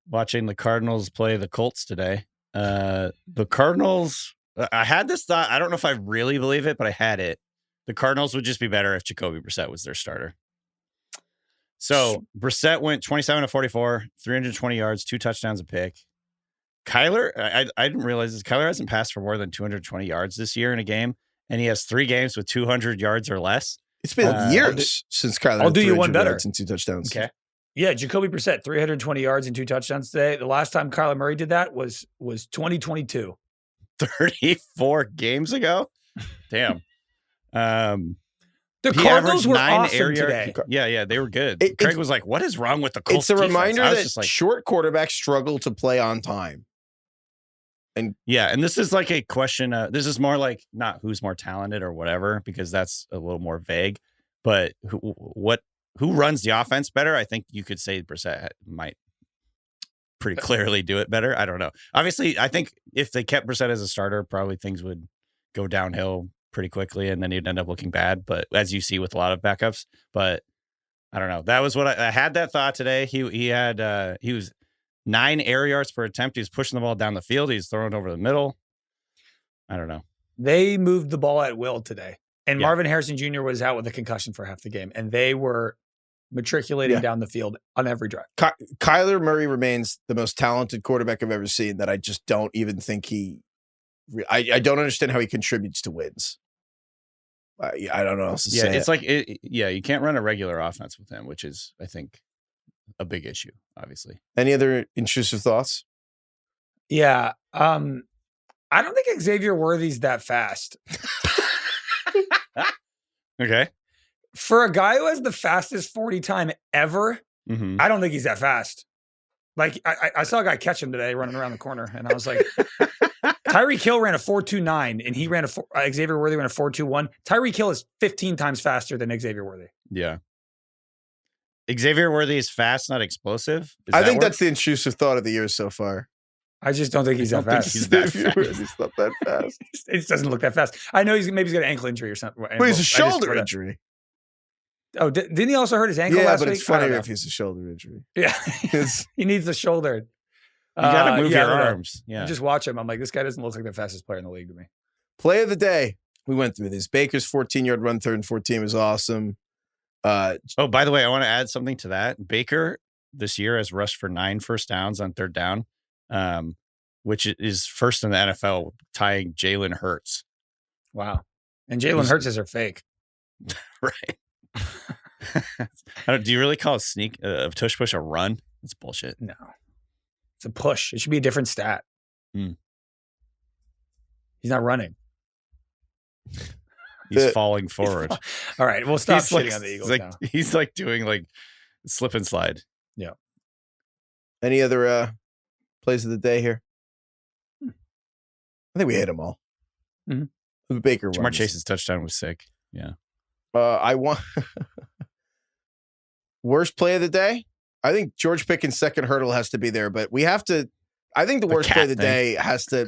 Watching the Cardinals play the Colts today. The Cardinals, I had this thought. I don't know if I really believe it, but I had it. The Cardinals would just be better if Jacoby Brissett was their starter. So Brissett went 27-44, 320 yards, 2 touchdowns, a pick. Kyler, I didn't realize this. Kyler hasn't passed for more than 220 yards this year in a game, and he has 3 games with 200 yards or less. It's been years since Kyler I'll do you one better. yards and 2 touchdowns. Okay. Yeah, Jacoby Brissett, 320 yards and 2 touchdowns today. The last time Kyler Murray did that was 2022. 34 games ago? Damn. The Cardinals were awesome today. Yeah, they were good. Craig was like, what is wrong with the Colts It's a defense? reminder that short quarterbacks struggle to play on time. And this is like a question. This is more like not who's more talented or whatever, because that's a little more vague. But who runs the offense better? I think you could say Brissett might pretty clearly do it better. I don't know. Obviously, I think if they kept Brissett as a starter, probably things would go downhill pretty quickly, and then he'd end up looking bad. But as you see with a lot of backups, but I don't know. That was what I had that thought today. He was 9 air yards per attempt. He was pushing the ball down the field. He's throwing it over the middle. I don't know. They moved the ball at will today. And Marvin Harrison Jr. was out with a concussion for half the game. And they were matriculating down the field on every drive. Kyler Murray remains the most talented quarterback I've ever seen that I just don't even think I don't understand how he contributes to wins. I don't know how else to say it's like, you can't run a regular offense with him, which is, I think, a big issue, obviously. Any other intrusive thoughts? Yeah. I don't think Xavier Worthy's that fast. Okay. For a guy who has the fastest 40 time ever, I don't think he's that fast. Like, I saw a guy catch him today running around the corner, and I was like, Tyreek Hill ran a 4.29, and he ran Xavier Worthy ran a 4.21. Tyreek Hill is 15 times faster than Xavier Worthy. Yeah. Xavier Worthy is fast, not explosive. I think that's the intrusive thought of the year so far. I just don't think he's that fast. He's not that fast. It just doesn't look that fast. I know he's got an ankle injury or something. But he's a shoulder injury. Oh, didn't he also hurt his ankle last week? Yeah, but it's funnier if he's a shoulder injury. Yeah. He needs the shoulder. You got to move your arms. Yeah. You just watch him. I'm like, this guy doesn't look like the fastest player in the league to me. Play of the day. We went through this. Baker's 14-yard run, 3rd and 14 was awesome. By the way, I want to add something to that. Baker this year has rushed for 9 first downs on 3rd down, which is first in the NFL, tying Jalen Hurts. Wow. And Jalen Hurts are fake. Right. Do you really call a tush push a run? That's bullshit. No. It's a push. It should be a different stat. He's not running. He's falling forward. All right, we'll stop shitting on the Eagles now. He's like doing like slip and slide. Yeah. Any other plays of the day here? I think we hit them all. The Baker Jamar Chase's touchdown was sick. Yeah. I want worst play of the day. I think George Pickens' second hurdle has to be there, but we have to. I think the worst play of the day has to.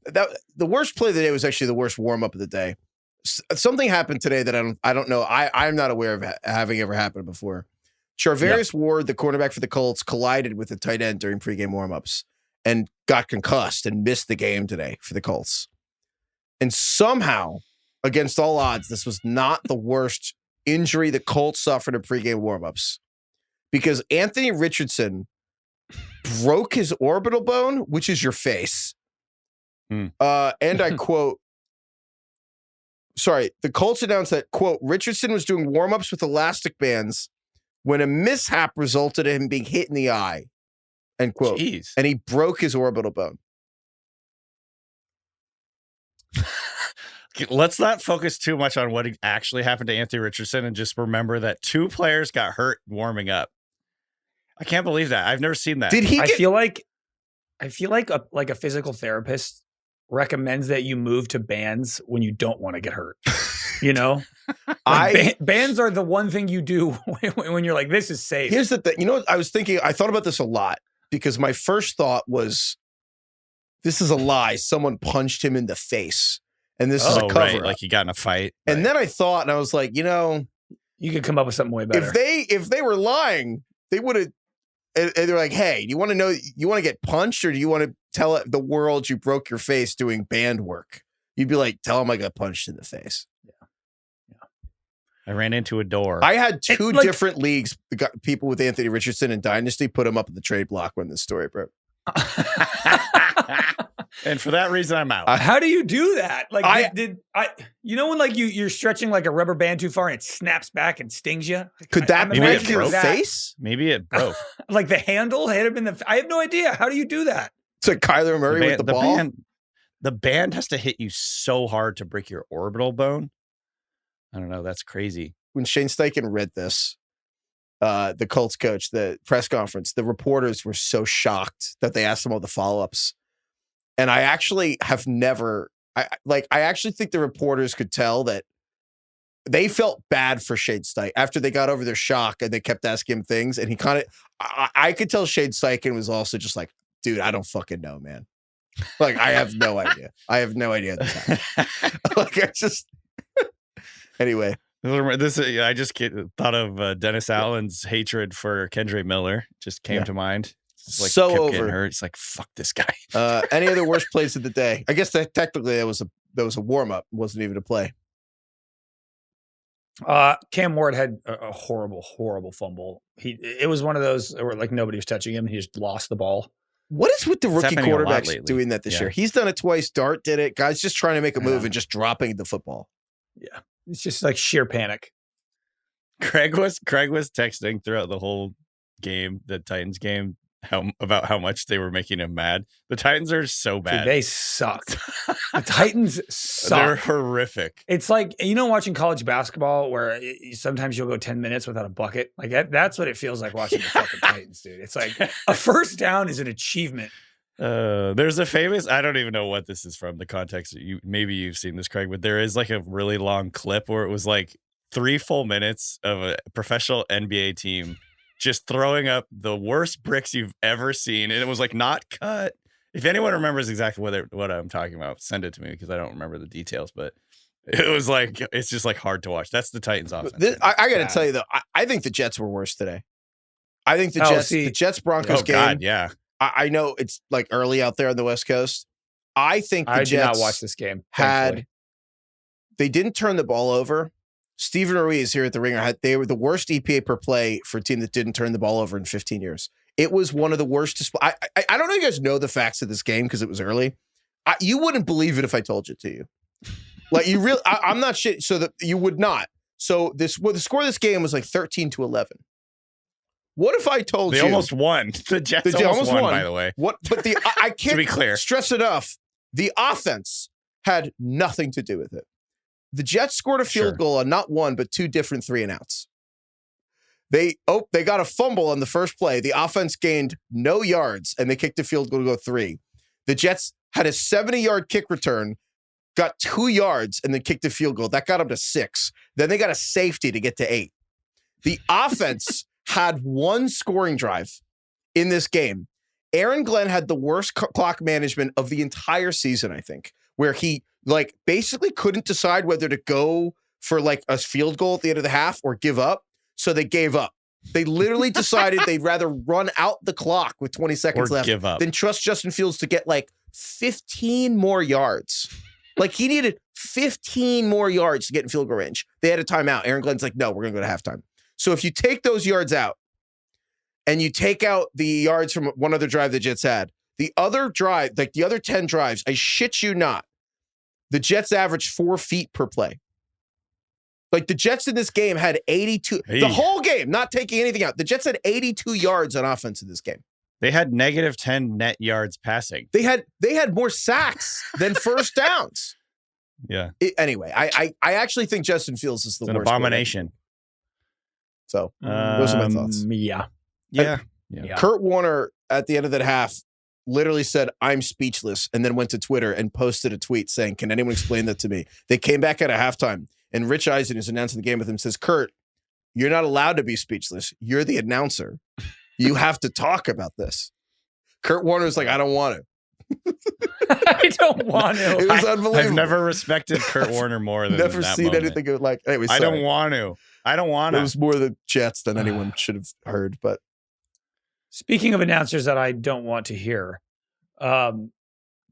The worst play of the day was actually the worst warm up of the day. Something happened today that I don't know. I'm not aware of having ever happened before. Charvarius Ward, the cornerback for the Colts, collided with the tight end during pregame warmups and got concussed and missed the game today for the Colts. And somehow, against all odds, this was not the worst injury the Colts suffered in pregame warmups, because Anthony Richardson broke his orbital bone, which is your face. And I quote, the Colts announced that, quote, Richardson was doing warmups with elastic bands when a mishap resulted in him being hit in the eye, end quote. Jeez. And he broke his orbital bone. Let's not focus too much on what actually happened to Anthony Richardson and just remember that 2 players got hurt warming up. I can't believe that. I've never seen that. Did he? I feel like a physical therapist recommends that you move to bands when you don't want to get hurt. You know, bands are the one thing you do when you're like, this is safe. Here's the thing. You know what I was thinking? I thought about this a lot because my first thought was, this is a lie. Someone punched him in the face. And this is a cover. Right. Like he got in a fight. And then I thought, and I was like, you could come up with something way better. If they were lying, they would have. And they're like, hey, you want to get punched, or do you want to tell the world you broke your face doing band work? You'd be like, tell them I got punched in the face. Yeah. I ran into a door. I had 2 different leagues, people with Anthony Richardson and Dynasty, put him up in the trade block when this story broke. And for that reason, I'm out. How do you do that? Like, when like you're stretching like a rubber band too far and it snaps back and stings you? Could that break your face? Maybe it broke. Like the handle hit him in the. I have no idea. How do you do that? It's like Kyler Murray with the ball. The band has to hit you so hard to break your orbital bone. I don't know. That's crazy. When Shane Steichen read this, the Colts coach, the press conference, the reporters were so shocked that they asked him all the follow-ups. And I actually have never, I actually think the reporters could tell that they felt bad for Shane Steichen after they got over their shock and they kept asking him things. And he kind of, I could tell Shane Steichen was also just like, dude, I don't fucking know, man. Like, I have no idea. I have no idea. Like, I just, anyway. I just thought of Dennis Allen's hatred for Kendre Miller. Just came to mind. It's like, so kept over. getting hurt. He's like, fuck this guy. Any other worst plays of the day? I guess that technically that was a warm up. Wasn't even a play. Cam Ward had a horrible fumble. It was one of those where like nobody was touching him. He just lost the ball. What is with the rookie quarterbacks doing that this year? He's done it twice. Dart did it. Guys just trying to make a move and just dropping the football. Yeah. It's just like sheer panic. Craig was texting throughout the whole game, the Titans game, about how much they were making him mad. The Titans are so bad. Dude, they suck. The Titans suck. They're horrific. It's like, watching college basketball where sometimes you'll go 10 minutes without a bucket. Like that's what it feels like watching the fucking Titans, dude. It's like a first down is an achievement. There's a famous, I don't even know what this is from, the context. Maybe you've seen this, Craig, but there is like a really long clip where it was like 3 full minutes of a professional NBA team just throwing up the worst bricks you've ever seen. And it was like not cut. If anyone remembers exactly what I'm talking about, send it to me because I don't remember the details, but it was like, it's just like hard to watch. That's the Titans offense. I got to tell you though, I think the Jets were worse today. I think the Jets Broncos game. God, yeah. I know it's like early out there on the West Coast. I think the Jets did not watch this game. They didn't turn the ball over. Steven Ruiz here at the Ringer, they were the worst EPA per play for a team that didn't turn the ball over in 15 years. It was one of the worst. I don't know if you guys know the facts of this game because it was early. You wouldn't believe it if I told it to you. Like you really, I'm not shit. So that you would not. So the score of this game was like 13-11. What if I told you? They almost won. The Jets almost won, by the way. What? But I can't to be clear. Stress enough. The offense had nothing to do with it. The Jets scored a field goal on not one, but 2 different 3-and-outs. They got a fumble on the first play. The offense gained no yards, and they kicked a field goal to go 3. The Jets had a 70-yard kick return, got 2 yards, and then kicked a field goal. That got them to 6. Then they got a safety to get to 8. The offense had 1 scoring drive in this game. Aaron Glenn had the worst clock management of the entire season, I think, where he like basically couldn't decide whether to go for like a field goal at the end of the half or give up. So they gave up. They literally decided they'd rather run out the clock with 20 seconds left than trust Justin Fields to get like 15 more yards. Like he needed 15 more yards to get in field goal range. They had a timeout. Aaron Glenn's like, no, we're going to go to halftime. So if you take those yards out and you take out the yards from one other drive the Jets had, the other drive, like the other 10 drives, I shit you not, the Jets averaged 4 feet per play. Like the Jets in this game had 82, the whole game, not taking anything out. The Jets had 82 yards on offense in this game. They had -10 net yards passing. They had more sacks than first downs. Yeah. Anyway, I actually think Justin Fields is the worst. An abomination. So those are my thoughts. Yeah. Kurt Warner at the end of that half literally said, I'm speechless, and then went to Twitter and posted a tweet saying, can anyone explain that to me? They came back at a halftime, and Rich Eisen, who's announcing the game with him, says, Kurt, you're not allowed to be speechless. You're the announcer. You have to talk about this. Kurt Warner was like, I don't want to. I don't want to. It was unbelievable. I've never respected Kurt Warner more than never that seen moment. anything like. Anyway, I don't want to. It was more the Jets than anyone should have heard. But speaking of announcers that I don't want to hear, Tom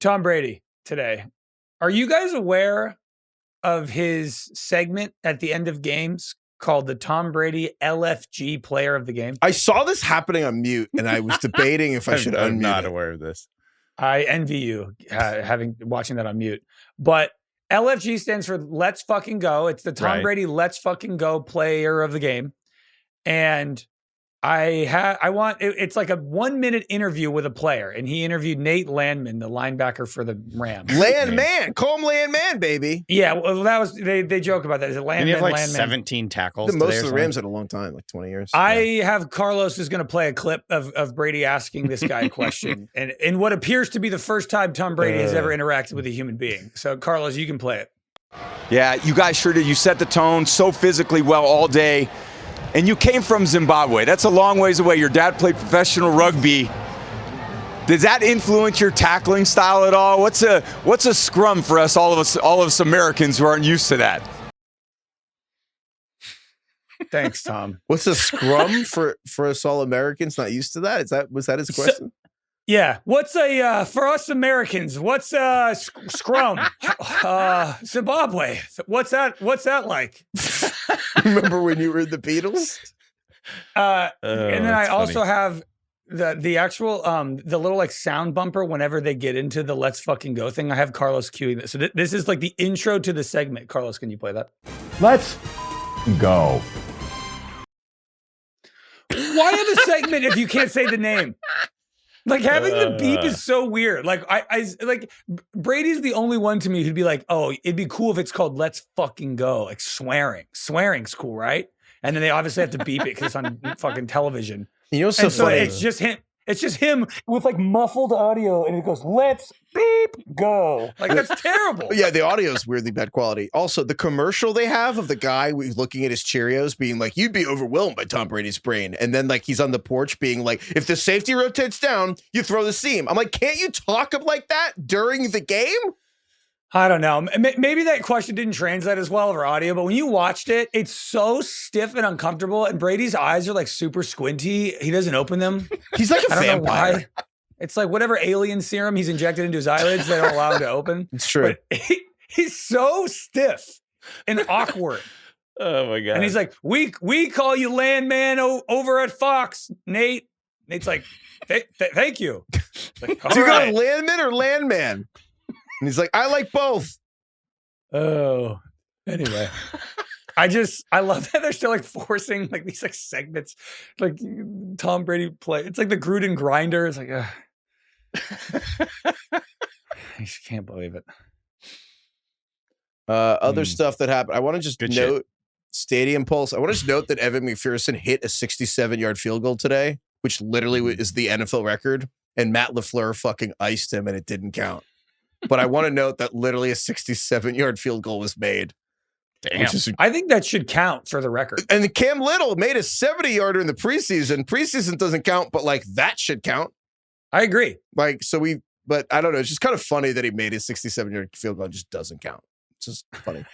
Brady today. Are you guys aware of his segment at the end of games called the Tom Brady LFG Player of the Game? I saw this happening on mute, and I was debating if I should unmute. I'm not aware of this. I envy you watching that on mute. But LFG stands for Let's Fucking Go. It's the Tom Brady Let's Fucking Go Player of the Game. And It's like a 1 minute interview with a player, and he interviewed Nate Landman, the linebacker for the Rams. Landman, call him Landman, baby. Yeah, well, that was they joke about that. Is it Landman? And you have like Landman? 17 tackles. Most of the Rams had a long time, like 20 years. I have Carlos is going to play a clip of Brady asking this guy a question, and in what appears to be the first time Tom Brady has ever interacted with a human being. So, Carlos, you can play it. Yeah, you guys sure did. You set the tone so physically well all day. And you came from Zimbabwe. That's a long ways away. Your dad played professional rugby. Does that influence your tackling style at all? What's a scrum for us, all of us Americans who aren't used to that? Thanks, Tom. What's a scrum for us all Americans not used to that? Was that his question? Yeah. What's for us Americans? What's a scrum? Zimbabwe. What's that like? Remember when you were in the Beatles? And then I also have the actual the little like sound bumper whenever they get into the let's fucking go thing. I have Carlos cueing this. So this is like the intro to the segment. Carlos, can you play that? Let's go. Why have a segment if you can't say the name? Like having the beep is so weird. Like I like Brady's the only one to me who'd be like, oh, it'd be cool if it's called "Let's fucking go." Like swearing. Swearing's cool, right? And then they obviously have to beep it because it's on fucking television. You know what's so funny? It's just him. It's just him with like muffled audio, and it goes, "Let's beep go." Like that's terrible. Yeah, the audio is weirdly bad quality. Also, the commercial they have of the guy looking at his Cheerios, being like, "You'd be overwhelmed by Tom Brady's brain," and then like he's on the porch being like, "If the safety rotates down, you throw the seam." I'm like, can't you talk like that during the game? I don't know. Maybe that question didn't translate as well over audio, but when you watched it, it's so stiff and uncomfortable, and Brady's eyes are like super squinty. He doesn't open them. He's like a I don't know vampire. why. It's like whatever alien serum he's injected into his eyelids, they don't allow him to open. It's true. But he's so stiff and awkward. Oh my God. And he's like, we call you Landman over at Fox, Nate. Nate's like, thank you. Like, Do you right. go Landman or Landman? And he's like, I like both. Oh, anyway. I love that they're still like forcing like these like segments, like Tom Brady play. It's like the Gruden grinder. It's like, I just can't believe it. Other stuff that happened. I want to just Good note Stadium Pulse. I want to just note that Evan McPherson hit a 67-yard field goal today, which literally is the NFL record. And Matt LaFleur fucking iced him and it didn't count. But I want to note that literally a 67-yard field goal was made. Damn. I think that should count for the record. And Cam Little made a 70-yarder in the preseason. Preseason doesn't count, but like that should count. I agree. Like, but I don't know. It's just kind of funny that he made his 67-yard field goal and just doesn't count. It's just funny.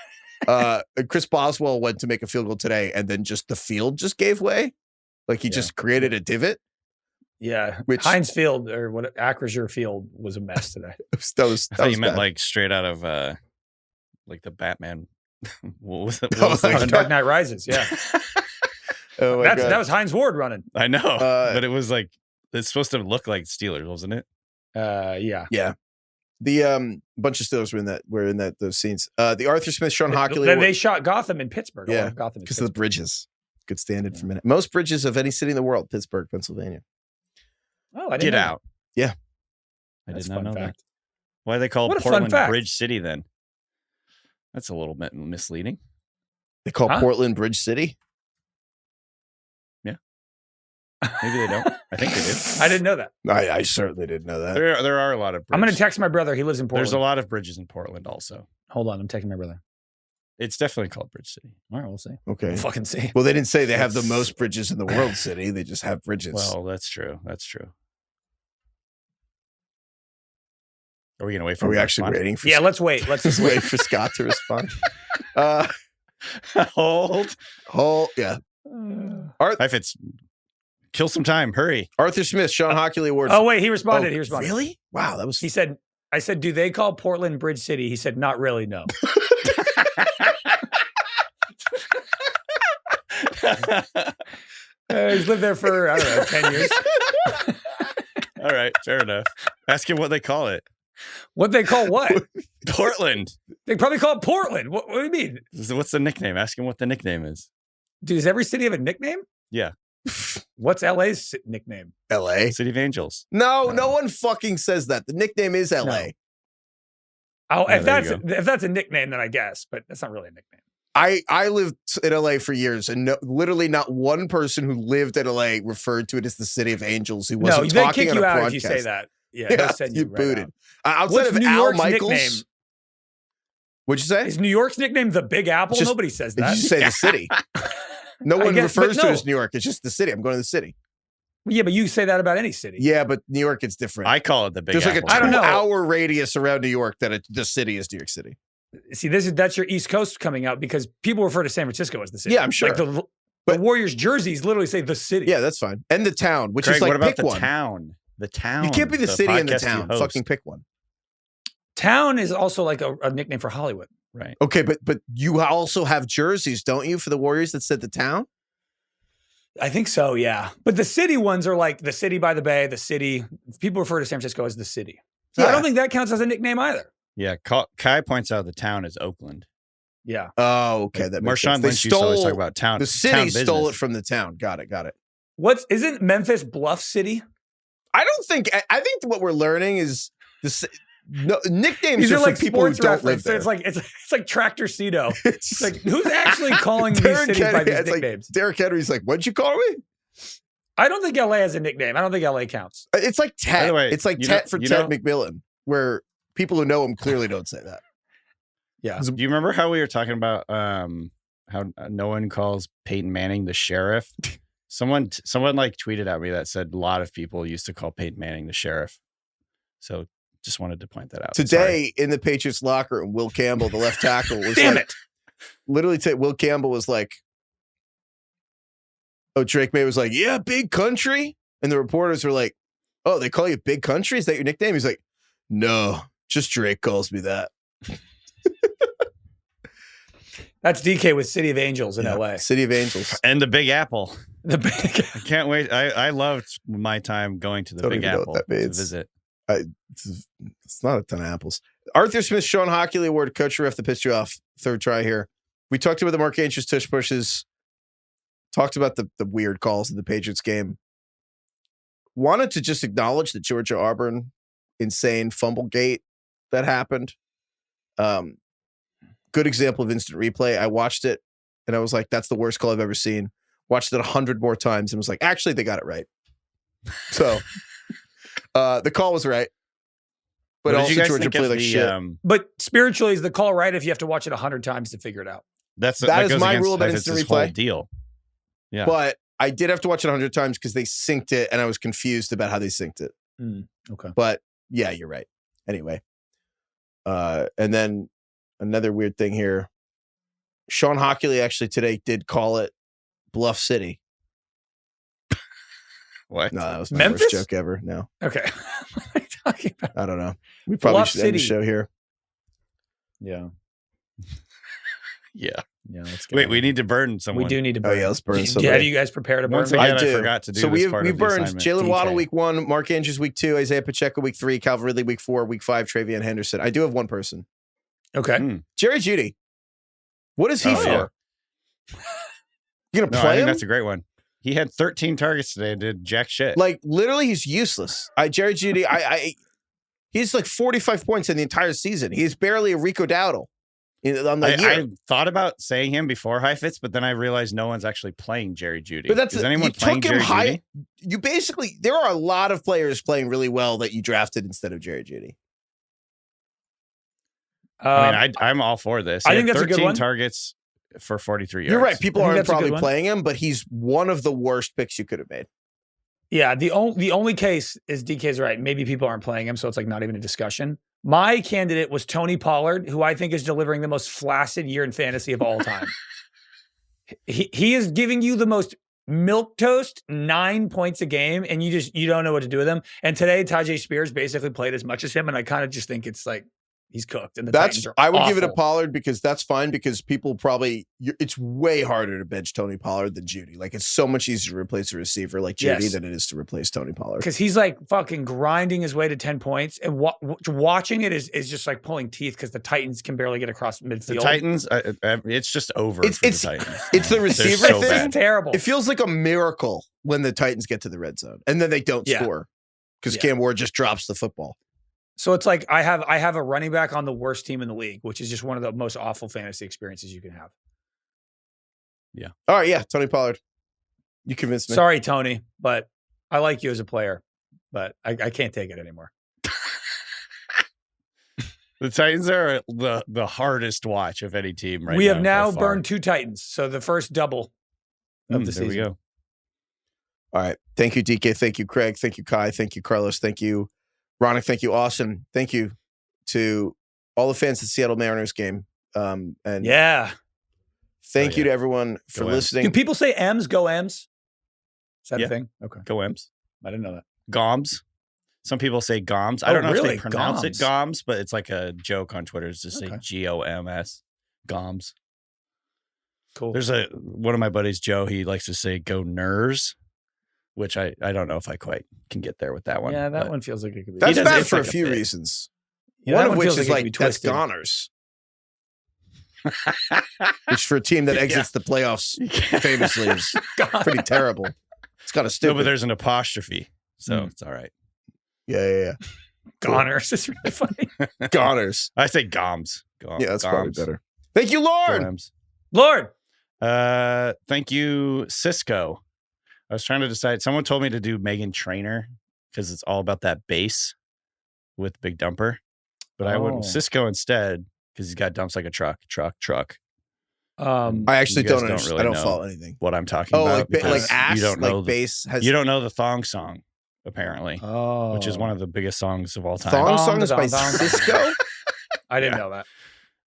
Chris Boswell went to make a field goal today and then just the field just gave way. Like he just created a divot. Yeah. Which Heinz Field or what Acrisure Field was a mess today. I thought you meant bad. like straight out of like the Batman. What was it? Dark Knight Rises. Yeah. Oh my God. That was Heinz Ward running. I know, but it was like it's supposed to look like Steelers, wasn't it? Yeah. Yeah. The bunch of Steelers were in those scenes. The Arthur Smith, Sean Hochuli. They shot Gotham in Pittsburgh. Yeah, Gotham because of the bridges. Good stand-in for a minute. Most bridges of any city in the world, Pittsburgh, Pennsylvania. Oh, I didn't Get know out. Yeah. I That's did a not fun know fact. that. Why are they called What a fun Portland fact. Bridge City then? That's a little bit misleading. They call Portland Bridge City. Yeah. Maybe they don't. I think they do. I didn't know that. I certainly didn't know that. There are a lot of bridges. I'm going to text my brother. He lives in Portland. There's a lot of bridges in Portland also. Hold on. I'm texting my brother. It's definitely called Bridge City. All right, we'll see. Okay. We'll fucking see. Well, they didn't say they have the most bridges in the world city. They just have bridges. Well, that's true. That's true. Are we going to wait for Are we him to actually respond? waiting for Yeah, let's wait. Let's just wait wait. for Scott to respond? Hold. Yeah. Heifetz, kill some time. Hurry. Arthur Smith, Sean Hochuli Award. Oh, wait. He responded. He responded. Really? Wow, that was. He said, I said, do they call Portland Bridge City? He said, not really, no. He's lived there for, I don't know, 10 years. All right, fair enough. Ask him what they call it. What they call what? Portland. They probably call it Portland. What do you mean? What's the nickname? Ask him what the nickname is. Dude, does every city have a nickname? Yeah. What's LA's nickname? LA. City of Angels. No, no one fucking says that. The nickname is LA. No. Oh, Yeah, if that's a nickname, then I guess, but that's not really a nickname. I lived in LA for years, and literally not one person who lived in LA referred to it as the City of Angels who wasn't they talking kick on you a out broadcast. if you say that. Yeah, Yeah, they'll send you right booted. out. Outside What's of New Al York's Michaels, nickname? what'd you say? Is New York's nickname the Big Apple? Just- Nobody says Did that. you say the city? No one guess, refers but to no. it as New York. It's just the city. I'm going to the city. Yeah, but you say that about any city. Yeah, but New York, it's different. I call it the Big There's like Apple. a I don't know. 2-hour radius around New York that the city is New York City. See, that's your East Coast coming out because people refer to San Francisco as the city. Yeah, I'm sure. Like the But- Warriors jerseys literally say the city. Yeah, that's fine. And the town, which Craig, is like what about pick the one. town? The town. You can't be the city and the podcast you town. host. Fucking pick one. Town is also like a nickname for Hollywood. Right. Okay, but you also have jerseys, don't you, for the Warriors that said the town? I think so, yeah. But the city ones are like the city by the bay, the city. People refer to San Francisco as the city. So I Yeah. don't think that counts as a nickname either. Yeah. Kai points out the town is Oakland. Yeah. Oh, okay. That makes sense. Marshawn They Lynch used to always stole talk about town. the city town stole it business. from the town. Got it. Isn't Memphis Bluff City? I don't think. I think what we're learning is nicknames These are are for like people who sports don't live reference. there. It's like Tractor Cedo. It's It's like who's actually calling these Derrick cities by Henry- these it's like nicknames? Derrick Henry's like, what'd you call me? I don't think LA has a nickname. I don't think LA counts. It's like By Tet. the way, It's like you Tet know- for you Ted know- McMillan, where people who know him clearly don't say that. Yeah. Do you remember how we were talking about how no one calls Peyton Manning the sheriff? Someone like tweeted at me that said a lot of people used to call Peyton Manning the sheriff. So just wanted to point that out. Today in the Patriots locker room, Will Campbell, the left tackle, was Damn like, it. literally, Will Campbell was like, oh, Drake May was like, yeah, big country. And the reporters were like, oh, they call you big country? Is that your nickname? He's like, no, just Drake calls me that. That's DK with City of Angels in Yeah. LA. City of Angels. And the Big Apple. The big I can't wait. I loved my time going to the Don't Big even know Apple what that to means. visit. It's not a ton of apples. Arthur Smith, Shawn Hochuli Award, coach ref, the pitch you off. Third try here. We talked about the Mark Andrews tush pushes. Talked about the weird calls in the Patriots game. Wanted to just acknowledge the Georgia Auburn insane fumble gate that happened. Good example of instant replay. I watched it and I was like, that's the worst call I've ever seen. Watched it 100 more times and was like, actually, they got it right. So the call was right. But What did also you guys Georgia think played of like the, shit. But spiritually, is the call right if you have to watch it 100 times to figure it out? That that is goes my against rule about Heifetz's instant whole replay. deal. Yeah. But I did have to watch it 100 times because they synced it and I was confused about how they synced it. Okay. But yeah, you're right. Anyway. And then another weird thing here. Shawn Hochuli actually today did call it Bluff City. What? No, that was my Memphis? worst joke ever. No, Okay. What are you talking about? I don't know. We probably Bluff should end the City. show here. Yeah. Yeah. Yeah. Let's go. Wait, we need to burn someone. We do need to Oh burn. yeah, let's burn Yeah, somebody. have you guys prepared to burn? Once me? again, I do. forgot to do So this we part of the burned assignment. Jalen Waddle DK. week 1, Mark Andrews week 2, Isaiah Pacheco week 3, Calvin Ridley week 4, week 5, Travion Henderson. I do have one person. Okay. Jerry Jeudy. What is he Oh, for? yeah. You gonna No, I play think him? that's a great one. He had 13 targets today and did jack shit. Like literally, he's useless. Jerry Jeudy. He's like 45 points in the entire season. He's barely a Rico Dowdle on the year. I thought about saying him before Heifetz, but then I realized no one's actually playing Jerry Jeudy. But that's Is anyone you playing took him Jerry high. Jeudy? You basically there are a lot of players playing really well that you drafted instead of Jerry Jeudy. I mean, I'm all for this. I He think had that's a good 13 one. targets for 43 yards. You're right. People I think aren't that's a good probably one. playing him, but he's one of the worst picks you could have made. Yeah, the only case is DK's right. Maybe people aren't playing him, so it's like not even a discussion. My candidate was Tony Pollard, who I think is delivering the most flaccid year in fantasy of all time. he is giving you the most milquetoast 9 points a game, and you don't know what to do with him. And today, Tajay Spears basically played as much as him, and I kind of just think it's like he's cooked. And the Titans are I would give it a awful. Pollard because that's fine because people probably it's way harder to bench Tony Pollard than Judy. Like it's so much easier to replace a receiver like Judy than it is to replace Tony Pollard. Because he's like fucking grinding his way to 10 points, and watching it is just like pulling teeth because the Titans can barely get across midfield. The Titans, it's just over. For the Titans. It's the receiver so thing. bad. It's terrible. It feels like a miracle when the Titans get to the red zone and then they don't score because Cam Ward just drops the football. So it's like I have a running back on the worst team in the league, which is just one of the most awful fantasy experiences you can have. Yeah. All right. Yeah. Tony Pollard. You convinced me. Sorry, Tony, but I like you as a player, but I can't take it anymore. The Titans are the hardest watch of any team right now. We have now by far. burned 2 Titans. So the first double of the season. There we go. All right. Thank you, DK. Thank you, Craig. Thank you, Kai. Thank you, Carlos. Thank you, Ronak. Thank you, Austin. Thank you to all the fans of the Seattle Mariners game. And thank you to everyone for listening. Do people say M's? Go M's? Is that a thing? Okay. Go M's. I didn't know that. Goms. Some people say Goms. I don't know if they pronounce Goms. it Goms, but it's like a joke on Twitter. It's just say Goms. Goms. Cool. There's one of my buddies, Joe, he likes to say go Ners, which I don't know if I quite can get there with that one. Yeah, that one feels like it could be. That's bad it's for like a few bit. reasons. Yeah, one that of which feels is like it like could be that's twisted. goners. Which for a team that exits the playoffs famously is pretty terrible. It's kind of stupid. No, but there's an apostrophe, so it's all right. Yeah. Goners is really funny. Goners. I say Goms. Yeah, that's Goms. probably better. Thank you, Lord. Goms. Lord. Thank you, Cisco. I was trying to decide. Someone told me to do Megan Trainor because it's all about that bass with Big Dumper, but I went with Cisco instead because he's got dumps like a truck. I actually don't really I don't know follow anything. what I'm talking about. Like because ass, you don't know like bass has you don't know the thong song apparently, which is one of the biggest songs of all time. thong song is by Thong. Cisco. I didn't know that.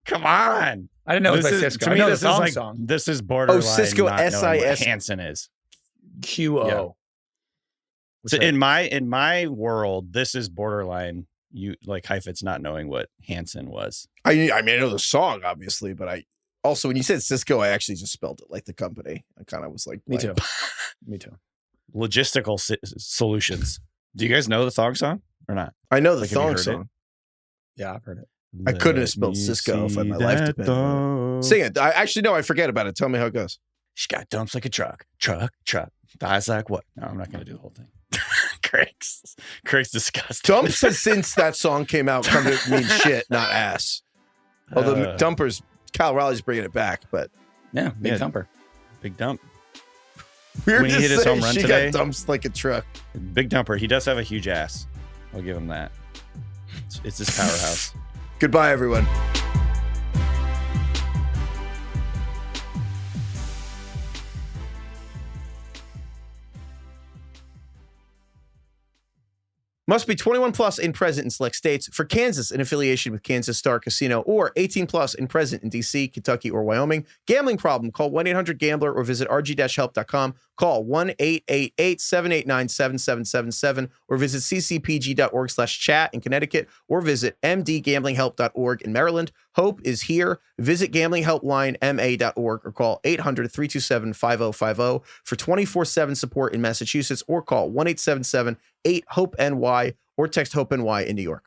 Come on. I didn't know it was by This is- Cisco. To I me, know the this is thong like song. this is borderline. Cisco, not knowing what SIS. Hanson is. QO. Yeah. What's So that? in my world, this is borderline. You like Heifetz not knowing what Hanson was. I mean, I know the song, obviously, but I also, when you said Cisco, I actually just spelled it like the company. I kind of was like, Me blank. too. Me too. Logistical solutions. Do you guys know the thong song or not? I know the Like, have you thong heard it? song. Yeah, I've heard it. I couldn't have spelled Cisco if my life depended on it. Sing it. I actually know. I forget about it. Tell me how it goes. She got dumps like a truck. Thighs like what? No, I'm not going to do the whole thing. Craig's disgusting. Dumps has since that song came out come to mean shit, not ass. Although Dumpers, Cal Riley's bringing it back, but Yeah, big thumper. Big dump. weird When he to hit his say home run she today- got dumps like a truck. Big dumper. He does have a huge ass. I'll give him that. It's his powerhouse. Goodbye, everyone. Must be 21 plus and present in select states. For Kansas, in affiliation with Kansas Star Casino, or 18 plus and present in D.C., Kentucky, or Wyoming. Gambling problem? Call 1-800-GAMBLER or visit rg-help.com. Call 1-888-789-7777 or visit ccpg.org/chat in Connecticut or visit mdgamblinghelp.org in Maryland. Hope is here. Visit gamblinghelplinema.org or call 800-327-5050 for 24/7 support in Massachusetts or call 1-877-8-HOPE-NY or text HOPE-NY in New York.